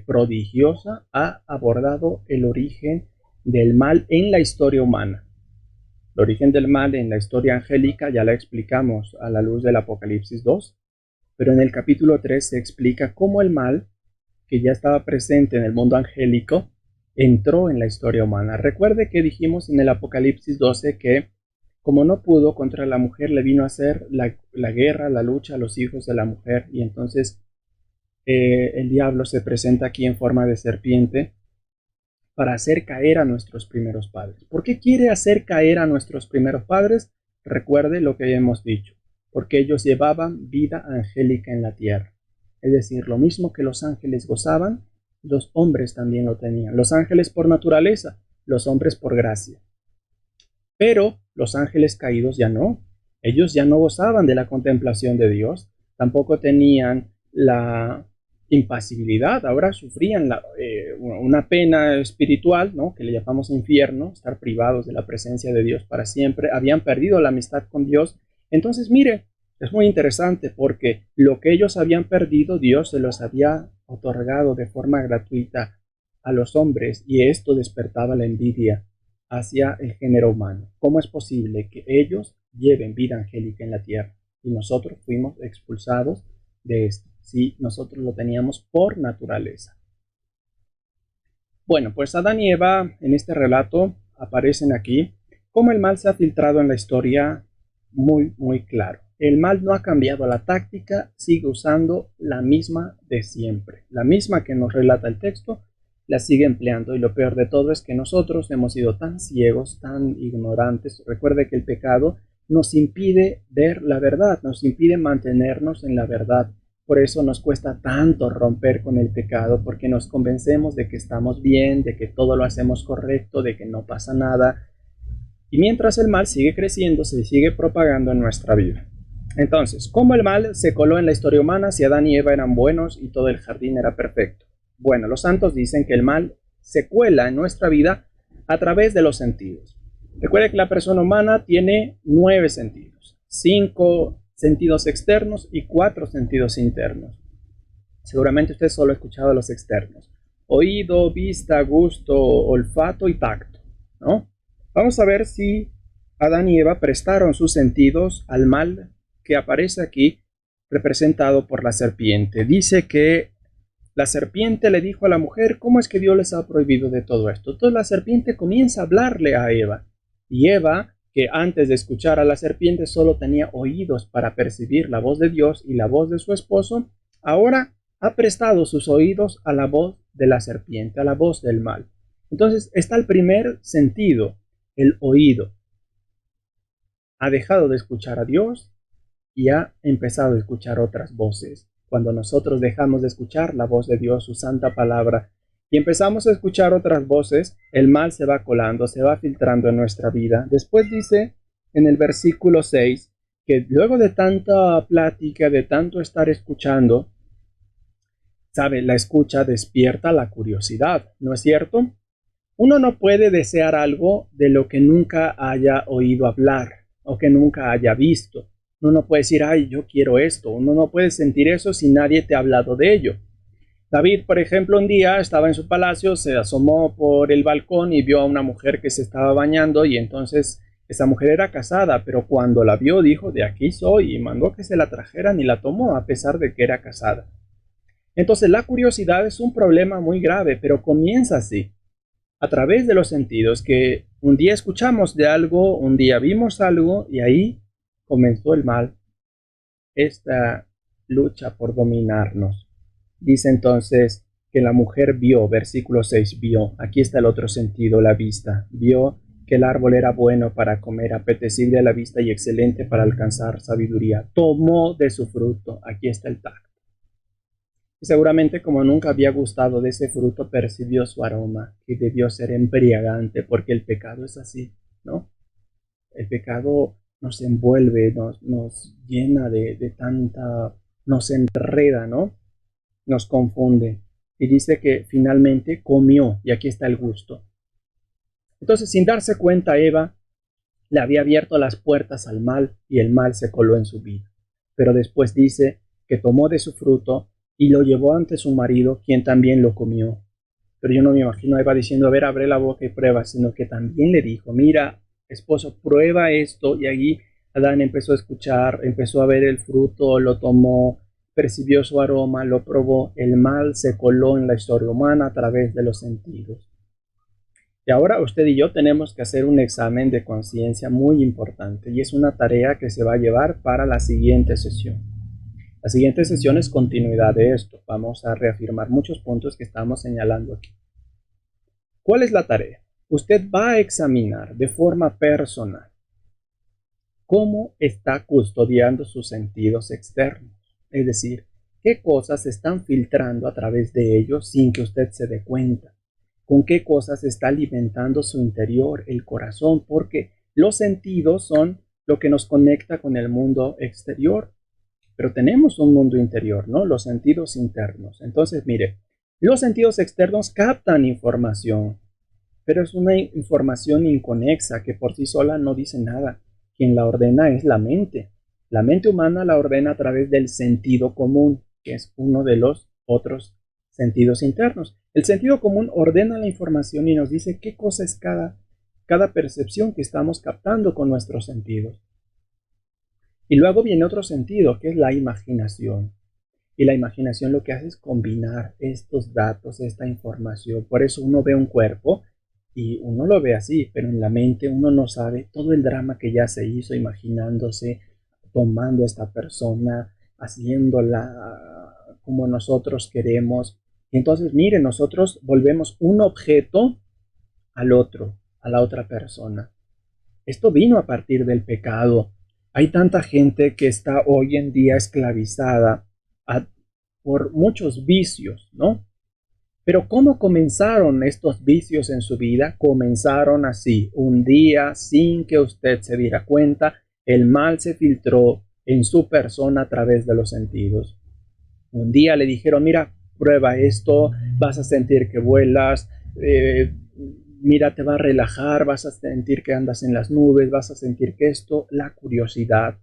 prodigiosa ha abordado el origen del mal en la historia humana. El origen del mal en la historia angélica ya la explicamos a la luz del Apocalipsis 2, pero en el capítulo 3 se explica cómo el mal, que ya estaba presente en el mundo angélico, entró en la historia humana. Recuerde que dijimos en el Apocalipsis 12 que como no pudo contra la mujer, le vino a hacer la guerra, la lucha a los hijos de la mujer, y entonces el diablo se presenta aquí en forma de serpiente para hacer caer a nuestros primeros padres. ¿Por qué quiere hacer caer a nuestros primeros padres? Recuerde lo que hemos dicho, porque ellos llevaban vida angélica en la tierra. Es decir, lo mismo que los ángeles gozaban, los hombres también lo tenían. Los ángeles por naturaleza, los hombres por gracia. Pero los ángeles caídos ya no. Ellos ya no gozaban de la contemplación de Dios, tampoco tenían la impasibilidad, ahora sufrían una pena espiritual, ¿no? Que le llamamos infierno, estar privados de la presencia de Dios para siempre, habían perdido la amistad con Dios. Entonces, mire, es muy interesante porque lo que ellos habían perdido, Dios se los había otorgado de forma gratuita a los hombres, y esto despertaba la envidia hacia el género humano. ¿Cómo es posible que ellos lleven vida angélica en la tierra y nosotros fuimos expulsados de esto? Sí, nosotros lo teníamos por naturaleza. Bueno, pues Adán y Eva en este relato aparecen aquí. Cómo el mal se ha filtrado en la historia, muy claro. El mal no ha cambiado la táctica, sigue usando la misma de siempre, la misma que nos relata el texto, la sigue empleando, y lo peor de todo es que nosotros hemos sido tan ciegos, tan ignorantes. Recuerde que el pecado nos impide ver la verdad, nos impide mantenernos en la verdad. Por eso nos cuesta tanto romper con el pecado, porque nos convencemos de que estamos bien, de que todo lo hacemos correcto, de que no pasa nada. Y mientras el mal sigue creciendo, se sigue propagando en nuestra vida. Entonces, ¿cómo el mal se coló en la historia humana si Adán y Eva eran buenos y todo el jardín era perfecto? Bueno, los santos dicen que el mal se cuela en nuestra vida a través de los sentidos. Recuerde que la persona humana tiene 9 sentidos, 5 sentidos externos y 4 sentidos internos. Seguramente usted solo ha escuchado los externos: oído, vista, gusto, olfato y tacto, ¿no? Vamos a ver si Adán y Eva prestaron sus sentidos al mal que aparece aquí representado por la serpiente. Dice que la serpiente le dijo a la mujer: ¿cómo es que Dios les ha prohibido de todo esto? Entonces la serpiente comienza a hablarle a Eva, y Eva, que antes de escuchar a la serpiente solo tenía oídos para percibir la voz de Dios y la voz de su esposo, ahora ha prestado sus oídos a la voz de la serpiente, a la voz del mal. Entonces está el primer sentido, el oído. Ha dejado de escuchar a Dios y ha empezado a escuchar otras voces. Cuando nosotros dejamos de escuchar la voz de Dios, su santa palabra, y empezamos a escuchar otras voces, el mal se va colando, se va filtrando en nuestra vida. Después dice en el versículo 6 que luego de tanta plática, de tanto estar escuchando, sabe, la escucha despierta la curiosidad, ¿no es cierto? Uno no puede desear algo de lo que nunca haya oído hablar o que nunca haya visto. Uno no puede decir: ay, yo quiero esto. Uno no puede sentir eso si nadie te ha hablado de ello. David, por ejemplo, un día estaba en su palacio, se asomó por el balcón y vio a una mujer que se estaba bañando, y entonces esa mujer era casada, pero cuando la vio dijo: de aquí soy, y mandó que se la trajeran y la tomó a pesar de que era casada. Entonces la curiosidad es un problema muy grave, pero comienza así, a través de los sentidos, que un día escuchamos de algo, un día vimos algo, y ahí comenzó el mal, esta lucha por dominarnos. Dice entonces que la mujer vio, versículo 6, vio, aquí está el otro sentido, la vista, vio que el árbol era bueno para comer, apetecible a la vista y excelente para alcanzar sabiduría. Tomó de su fruto, aquí está el tacto. Y seguramente como nunca había gustado de ese fruto, percibió su aroma, que debió ser embriagante, porque el pecado es así, ¿no? El pecado nos envuelve, nos llena de tanta, nos enreda, ¿no? Nos confunde. Y dice que finalmente comió, y aquí está el gusto. Entonces, sin darse cuenta, Eva le había abierto las puertas al mal y el mal se coló en su vida. Pero después dice que tomó de su fruto y lo llevó ante su marido, quien también lo comió. Pero yo no me imagino a Eva diciendo, a ver, abre la boca y prueba, sino que también le dijo, mira, esposo, prueba esto. Y allí Adán empezó a escuchar, empezó a ver el fruto, lo tomó, percibió su aroma, lo probó. El mal se coló en la historia humana a través de los sentidos. Y ahora usted y yo tenemos que hacer un examen de conciencia muy importante y es una tarea que se va a llevar para la siguiente sesión. La siguiente sesión es continuidad de esto. Vamos a reafirmar muchos puntos que estamos señalando aquí. ¿Cuál es la tarea? Usted va a examinar de forma personal cómo está custodiando sus sentidos externos. Es decir, qué cosas están filtrando a través de ellos sin que usted se dé cuenta. Con qué cosas está alimentando su interior, el corazón, porque los sentidos son lo que nos conecta con el mundo exterior. Pero tenemos un mundo interior, ¿no? Los sentidos internos. Entonces, mire, los sentidos externos captan información, pero es una información inconexa que por sí sola no dice nada. Quien la ordena es la mente. La mente humana la ordena a través del sentido común, que es uno de los otros sentidos internos. El sentido común ordena la información y nos dice qué cosa es cada percepción que estamos captando con nuestros sentidos. Y luego viene otro sentido, que es la imaginación. Y la imaginación lo que hace es combinar estos datos, esta información. Por eso uno ve un cuerpo y uno lo ve así, pero en la mente uno no sabe todo el drama que ya se hizo imaginándose, tomando a esta persona, haciéndola como nosotros queremos. Y entonces, mire, nosotros volvemos un objeto al otro, a la otra persona. Esto vino a partir del pecado. Hay tanta gente que está hoy en día esclavizada por muchos vicios, ¿no? Pero ¿cómo comenzaron estos vicios en su vida? Comenzaron así. Un día, sin que usted se diera cuenta, el mal se filtró en su persona a través de los sentidos. Un día le dijeron, mira, prueba esto, vas a sentir que vuelas, mira, te va a relajar, vas a sentir que andas en las nubes, vas a sentir que esto, la curiosidad,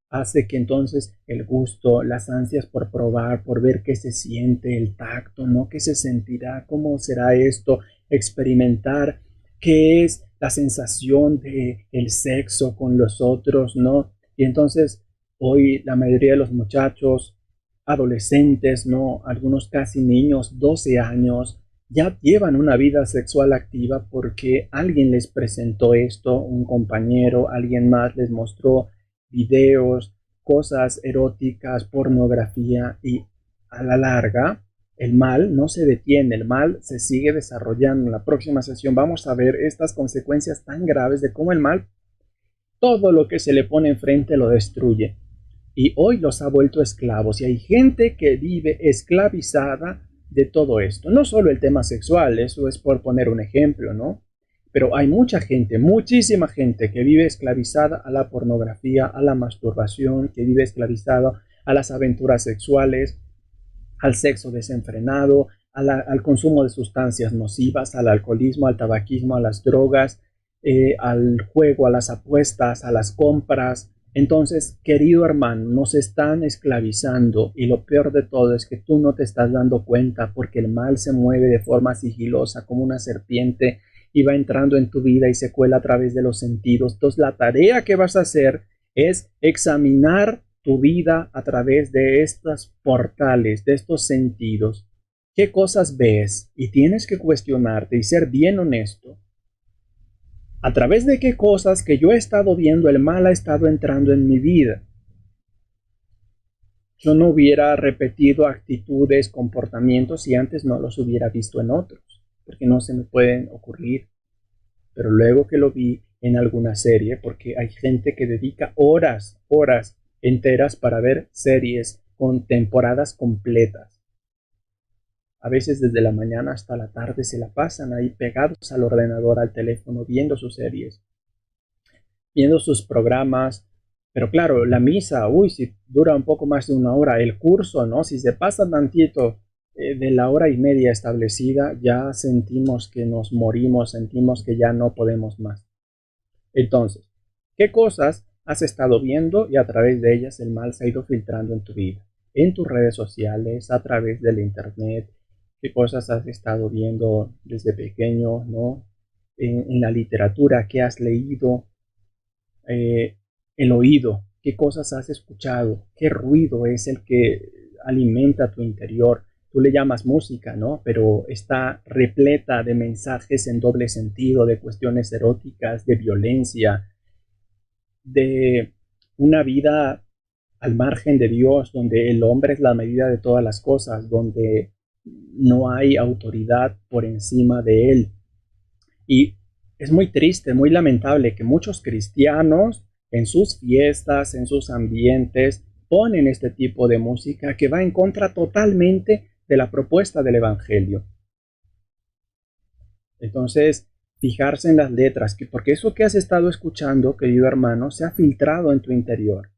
hace que entonces el gusto, las ansias por probar, por ver qué se siente, el tacto, ¿no? ¿Qué se sentirá? ¿Cómo será esto? Experimentar qué es la sensación de el sexo con los otros, ¿no? Y entonces hoy la mayoría de los muchachos, adolescentes, ¿no? Algunos casi niños, 12 años, ya llevan una vida sexual activa porque alguien les presentó esto, un compañero, alguien más les mostró videos, cosas eróticas, pornografía y a la larga el mal no se detiene, el mal se sigue desarrollando. En la próxima sesión vamos a ver estas consecuencias tan graves de cómo el mal todo lo que se le pone enfrente lo destruye. Y hoy los ha vuelto esclavos y hay gente que vive esclavizada de todo esto. No solo el tema sexual, eso es por poner un ejemplo, ¿no? Pero hay mucha gente, muchísima gente que vive esclavizada a la pornografía, a la masturbación, que vive esclavizada a las aventuras sexuales, al sexo desenfrenado, al consumo de sustancias nocivas, al alcoholismo, al tabaquismo, a las drogas, al juego, a las apuestas, a las compras. Entonces, querido hermano, nos están esclavizando y lo peor de todo es que tú no te estás dando cuenta porque el mal se mueve de forma sigilosa como una serpiente y va entrando en tu vida y se cuela a través de los sentidos. Entonces, la tarea que vas a hacer es examinar tu vida a través de estos portales, de estos sentidos. ¿Qué cosas ves? Y tienes que cuestionarte y ser bien honesto. ¿A través de qué cosas que yo he estado viendo el mal ha estado entrando en mi vida? yo no hubiera repetido actitudes, comportamientos si antes no los hubiera visto en otros, porque no se me pueden ocurrir. Pero luego que lo vi en alguna serie, porque hay gente que dedica horas, horas enteras para ver series con temporadas completas. A veces desde la mañana hasta la tarde se la pasan ahí pegados al ordenador, al teléfono, viendo sus series, viendo sus programas. Pero claro, la misa, uy, si dura un poco más de una hora, el curso, ¿no? Si se pasa tantito de la hora y media establecida, ya sentimos que nos morimos, sentimos que ya no podemos más. Entonces, ¿qué cosas has estado viendo y a través de ellas el mal se ha ido filtrando en tu vida? En tus redes sociales, a través del internet, qué cosas has estado viendo desde pequeño, ¿no? En la literatura, qué has leído, eh, el oído, qué cosas has escuchado, qué ruido es el que alimenta tu interior. Tú le llamas música, ¿no? Pero está repleta de mensajes en doble sentido, de cuestiones eróticas, de violencia, de una vida al margen de Dios, donde el hombre es la medida de todas las cosas, donde no hay autoridad por encima de él. Y es muy triste, muy lamentable que muchos cristianos en sus fiestas, en sus ambientes, ponen este tipo de música que va en contra totalmente de la propuesta del Evangelio. Entonces, fijarse en las letras, porque eso que has estado escuchando, querido hermano, se ha filtrado en tu interior.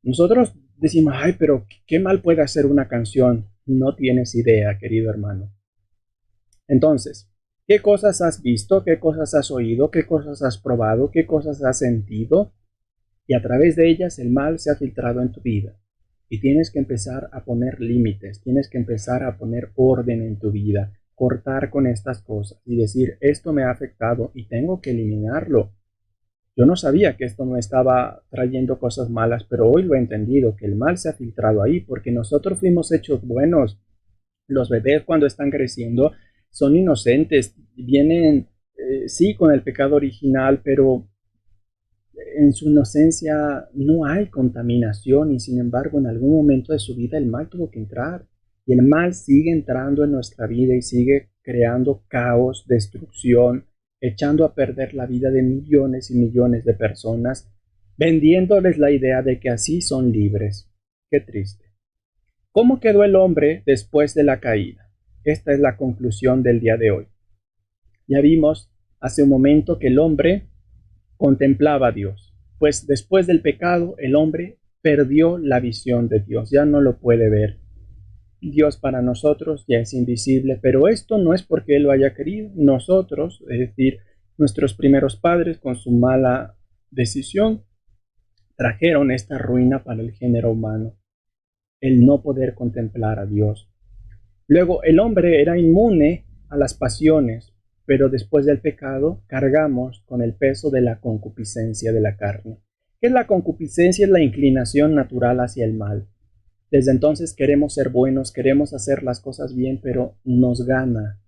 Nosotros decimos, ay, pero qué mal puede hacer una canción. No tienes idea, querido hermano. Entonces, ¿qué cosas has visto? ¿Qué cosas has oído? ¿Qué cosas has probado? ¿Qué cosas has sentido? Y a través de ellas el mal se ha filtrado en tu vida. Y tienes que empezar a poner límites, tienes que empezar a poner orden en tu vida, cortar con estas cosas y decir, esto me ha afectado y tengo que eliminarlo. Yo no sabía que esto me estaba trayendo cosas malas, pero hoy lo he entendido, que el mal se ha filtrado ahí, porque nosotros fuimos hechos buenos. Los bebés cuando están creciendo son inocentes, vienen, sí, con el pecado original, pero en su inocencia no hay contaminación y sin embargo en algún momento de su vida el mal tuvo que entrar y el mal sigue entrando en nuestra vida y sigue creando caos, destrucción, echando a perder la vida de millones y millones de personas, vendiéndoles la idea de que así son libres. Qué triste. ¿Cómo quedó el hombre después de la caída? Esta es la conclusión del día de hoy. Ya vimos hace un momento que el hombre contemplaba a Dios, pues después del pecado el hombre perdió la visión de Dios, ya no lo puede ver. Dios para nosotros ya es invisible, pero esto no es porque Él lo haya querido. Nosotros, es decir, nuestros primeros padres con su mala decisión, trajeron esta ruina para el género humano, el no poder contemplar a Dios. Luego el hombre era inmune a las pasiones, pero después del pecado cargamos con el peso de la concupiscencia de la carne. ¿Qué es la concupiscencia? Es la inclinación natural hacia el mal. Desde entonces queremos ser buenos, queremos hacer las cosas bien, pero nos gana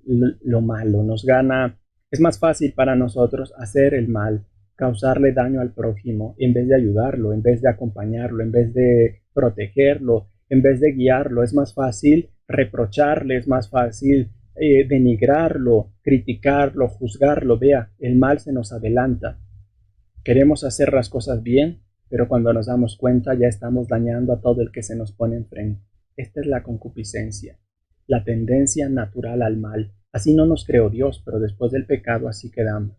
lo malo, nos gana. Es más fácil para nosotros hacer el mal, causarle daño al prójimo, en vez de ayudarlo, en vez de acompañarlo, en vez de protegerlo, en vez de guiarlo. Es más fácil reprocharle, es más fácil denigrarlo, criticarlo, juzgarlo. Vea, el mal se nos adelanta. Queremos hacer las cosas bien, pero cuando nos damos cuenta ya estamos dañando a todo el que se nos pone enfrente. Esta es la concupiscencia, la tendencia natural al mal. Así no nos creó Dios, pero después del pecado así quedamos.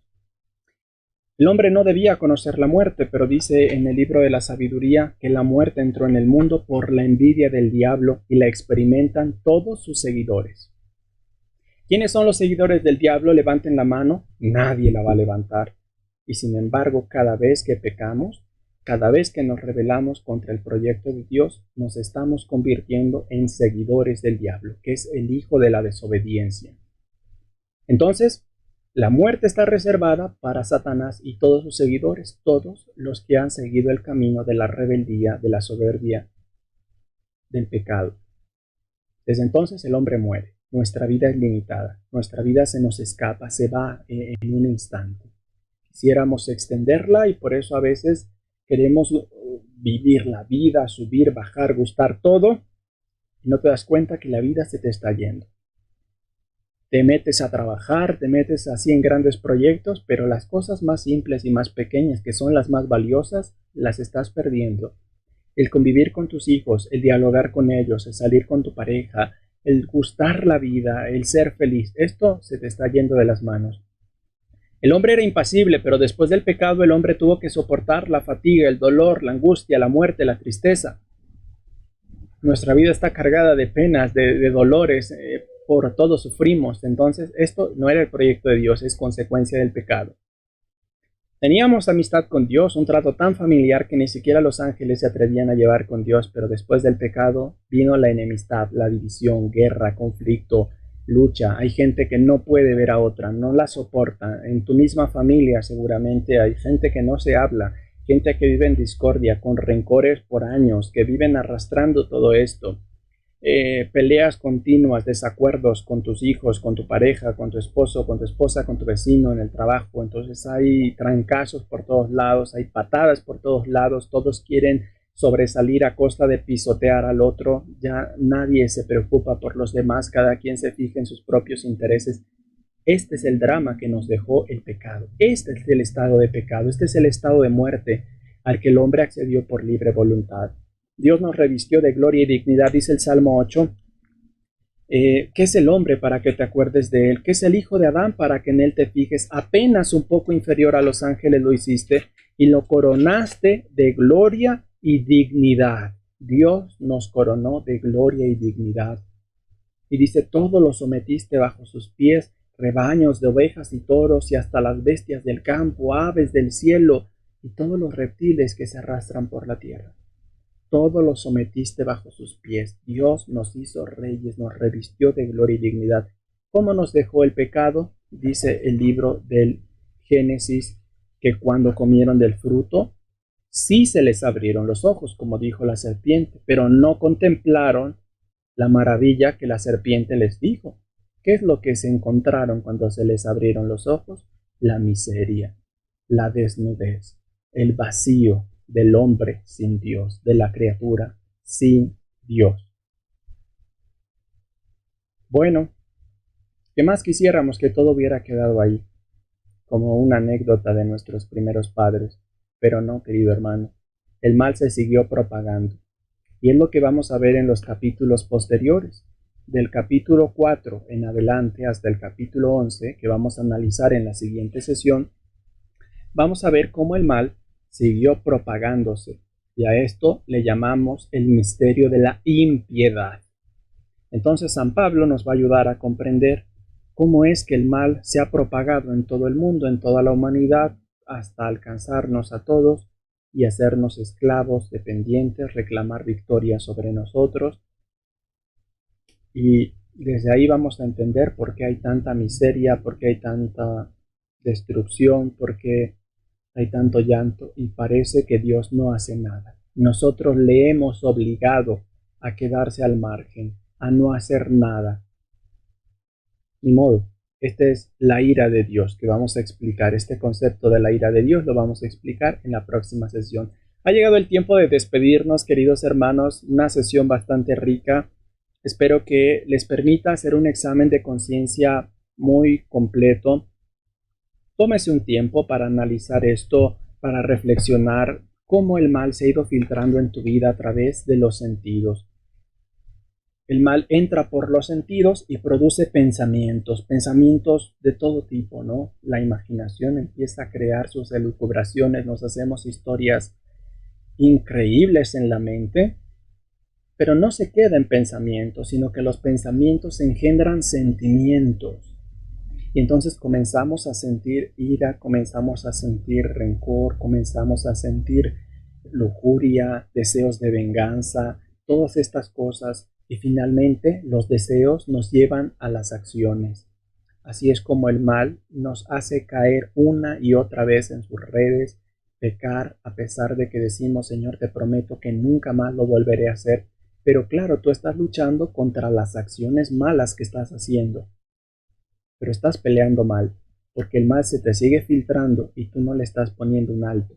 El hombre no debía conocer la muerte, pero dice en el libro de la sabiduría que la muerte entró en el mundo por la envidia del diablo y la experimentan todos sus seguidores. ¿Quiénes son los seguidores del diablo? Levanten la mano. Nadie la va a levantar. Y sin embargo, cada vez que pecamos, cada vez que nos rebelamos contra el proyecto de Dios, nos estamos convirtiendo en seguidores del diablo, que es el hijo de la desobediencia. Entonces, la muerte está reservada para Satanás y todos sus seguidores, todos los que han seguido el camino de la rebeldía, de la soberbia, del pecado. Desde entonces el hombre muere. Nuestra vida es limitada, nuestra vida se nos escapa, se va en un instante. Quisiéramos extenderla y por eso a veces queremos vivir la vida, subir, bajar, gustar, todo, y no te das cuenta que la vida se te está yendo. Te metes a trabajar, te metes así en grandes proyectos, pero las cosas más simples y más pequeñas, que son las más valiosas, las estás perdiendo. El convivir con tus hijos, el dialogar con ellos, el salir con tu pareja, el gustar la vida, el ser feliz, esto se te está yendo de las manos. El hombre era impasible, pero después del pecado el hombre tuvo que soportar la fatiga, el dolor, la angustia, la muerte, la tristeza. Nuestra vida está cargada de penas, de dolores, por todo sufrimos. Entonces, esto no era el proyecto de Dios, es consecuencia del pecado. Teníamos amistad con Dios, un trato tan familiar que ni siquiera los ángeles se atrevían a llevar con Dios, pero después del pecado vino la enemistad, la división, guerra, conflicto, lucha. Hay gente que no puede ver a otra, no la soporta. En tu misma familia seguramente hay gente que no se habla, gente que vive en discordia, con rencores por años, que viven arrastrando todo esto. Peleas continuas, desacuerdos con tus hijos, con tu pareja, con tu esposo, con tu esposa, con tu vecino en el trabajo. Entonces hay trancazos por todos lados, hay patadas por todos lados, todos quieren sobresalir a costa de pisotear al otro. Ya nadie se preocupa por los demás, cada quien se fija en sus propios intereses. Este es el drama que nos dejó el pecado. Este es el estado de pecado, este es el estado de muerte al que el hombre accedió por libre voluntad. Dios nos revistió de gloria y dignidad, dice el Salmo 8. ¿Qué es el hombre para que te acuerdes de él? ¿Qué es el hijo de Adán para que en él te fijes? Apenas un poco inferior a los ángeles lo hiciste y lo coronaste de gloria y dignidad. Dios nos coronó de gloria y dignidad. Y dice, todo lo sometiste bajo sus pies, rebaños de ovejas y toros y hasta las bestias del campo, aves del cielo y todos los reptiles que se arrastran por la tierra. Todo lo sometiste bajo sus pies. Dios nos hizo reyes, nos revistió de gloria y dignidad. ¿Cómo nos dejó el pecado? Dice el libro del Génesis, que cuando comieron del fruto, sí se les abrieron los ojos, como dijo la serpiente, pero no contemplaron la maravilla que la serpiente les dijo. ¿Qué es lo que se encontraron cuando se les abrieron los ojos? La miseria, la desnudez, el vacío del hombre sin Dios, de la criatura sin Dios. Bueno, ¿qué más quisiéramos que todo hubiera quedado ahí, como una anécdota de nuestros primeros padres? Pero no, querido hermano, el mal se siguió propagando. Y es lo que vamos a ver en los capítulos posteriores. Del capítulo 4 en adelante hasta el capítulo 11, que vamos a analizar en la siguiente sesión, vamos a ver cómo el mal siguió propagándose. Y a esto le llamamos el misterio de la impiedad. Entonces San Pablo nos va a ayudar a comprender cómo es que el mal se ha propagado en todo el mundo, en toda la humanidad, hasta alcanzarnos a todos y hacernos esclavos, dependientes, reclamar victoria sobre nosotros. Y desde ahí vamos a entender por qué hay tanta miseria, por qué hay tanta destrucción, por qué hay tanto llanto y parece que Dios no hace nada. Nosotros le hemos obligado a quedarse al margen, a no hacer nada. Ni modo, esta es la ira de Dios que vamos a explicar. Este concepto de la ira de Dios lo vamos a explicar en la próxima sesión. Ha llegado el tiempo de despedirnos, queridos hermanos, una sesión bastante rica. Espero que les permita hacer un examen de conciencia muy completo. Tómese un tiempo para analizar esto, para reflexionar cómo el mal se ha ido filtrando en tu vida a través de los sentidos. El mal entra por los sentidos y produce pensamientos de todo tipo, ¿no? La imaginación empieza a crear sus elucubraciones, nos hacemos historias increíbles en la mente, pero no se queda en pensamientos, sino que los pensamientos engendran sentimientos. Y entonces comenzamos a sentir ira, comenzamos a sentir rencor, comenzamos a sentir lujuria, deseos de venganza, todas estas cosas. Y finalmente los deseos nos llevan a las acciones. Así es como el mal nos hace caer una y otra vez en sus redes, pecar a pesar de que decimos, Señor, te prometo que nunca más lo volveré a hacer. Pero claro, tú estás luchando contra las acciones malas que estás haciendo. Pero estás peleando mal, porque el mal se te sigue filtrando y tú no le estás poniendo un alto.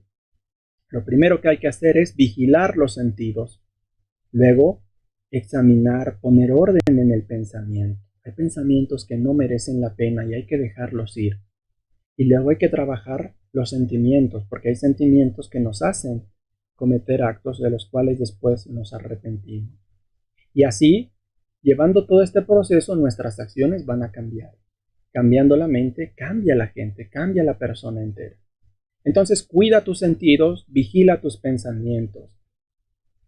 Lo primero que hay que hacer es vigilar los sentidos. Luego, examinar, poner orden en el pensamiento. Hay pensamientos que no merecen la pena y hay que dejarlos ir. Y luego hay que trabajar los sentimientos, porque hay sentimientos que nos hacen cometer actos de los cuales después nos arrepentimos. Y así, llevando todo este proceso, nuestras acciones van a cambiar. Cambiando la mente, cambia la gente, cambia la persona entera. Entonces, cuida tus sentidos, vigila tus pensamientos,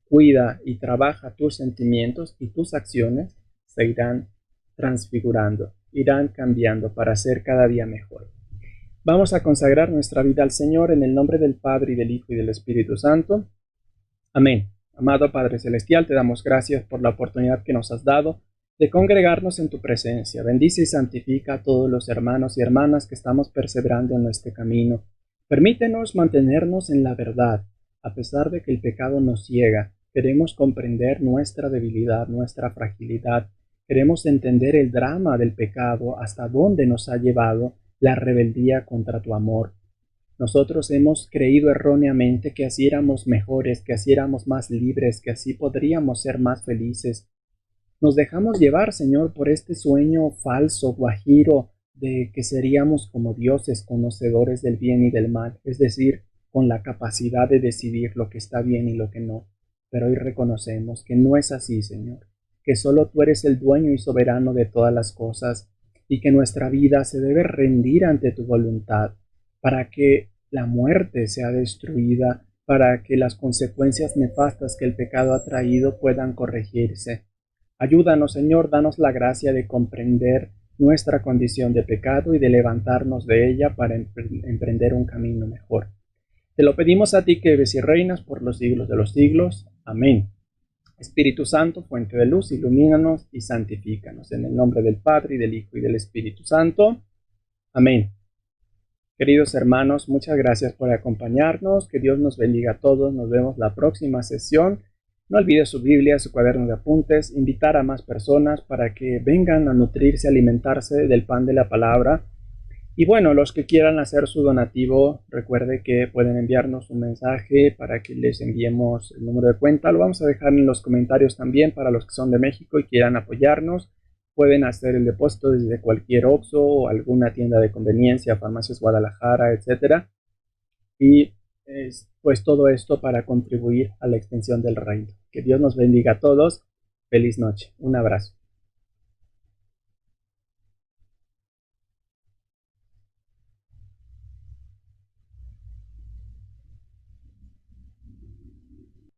cuida y trabaja tus sentimientos y tus acciones se irán transfigurando, irán cambiando para ser cada día mejor. Vamos a consagrar nuestra vida al Señor en el nombre del Padre y del Hijo y del Espíritu Santo. Amén. Amado Padre Celestial, te damos gracias por la oportunidad que nos has dado de congregarnos en tu presencia. Bendice y santifica a todos los hermanos y hermanas que estamos perseverando en este camino. Permítenos mantenernos en la verdad, a pesar de que el pecado nos ciega. Queremos comprender nuestra debilidad, nuestra fragilidad. Queremos entender el drama del pecado, hasta dónde nos ha llevado la rebeldía contra tu amor. Nosotros hemos creído erróneamente que así éramos mejores, que así éramos más libres, que así podríamos ser más felices. Nos dejamos llevar, Señor, por este sueño falso, guajiro, de que seríamos como dioses conocedores del bien y del mal, es decir, con la capacidad de decidir lo que está bien y lo que no. Pero hoy reconocemos que no es así, Señor, que solo tú eres el dueño y soberano de todas las cosas, y que nuestra vida se debe rendir ante tu voluntad, para que la muerte sea destruida, para que las consecuencias nefastas que el pecado ha traído puedan corregirse. Ayúdanos, Señor, danos la gracia de comprender nuestra condición de pecado y de levantarnos de ella para emprender un camino mejor. Te lo pedimos a ti que vives y reinas por los siglos de los siglos. Amén. Espíritu Santo, fuente de luz, ilumínanos y santifícanos. En el nombre del Padre, y del Hijo, y del Espíritu Santo. Amén. Queridos hermanos, muchas gracias por acompañarnos. Que Dios nos bendiga a todos. Nos vemos la próxima sesión. No olvide su Biblia, su cuaderno de apuntes, invitar a más personas para que vengan a nutrirse, a alimentarse del pan de la palabra. Y bueno, los que quieran hacer su donativo, recuerde que pueden enviarnos un mensaje para que les enviemos el número de cuenta. Lo vamos a dejar en los comentarios también para los que son de México y quieran apoyarnos. Pueden hacer el depósito desde cualquier Oxxo o alguna tienda de conveniencia, Farmacias Guadalajara, etc. Y pues todo esto para contribuir a la extensión del reino. Que Dios nos bendiga a todos. Feliz noche. Un abrazo.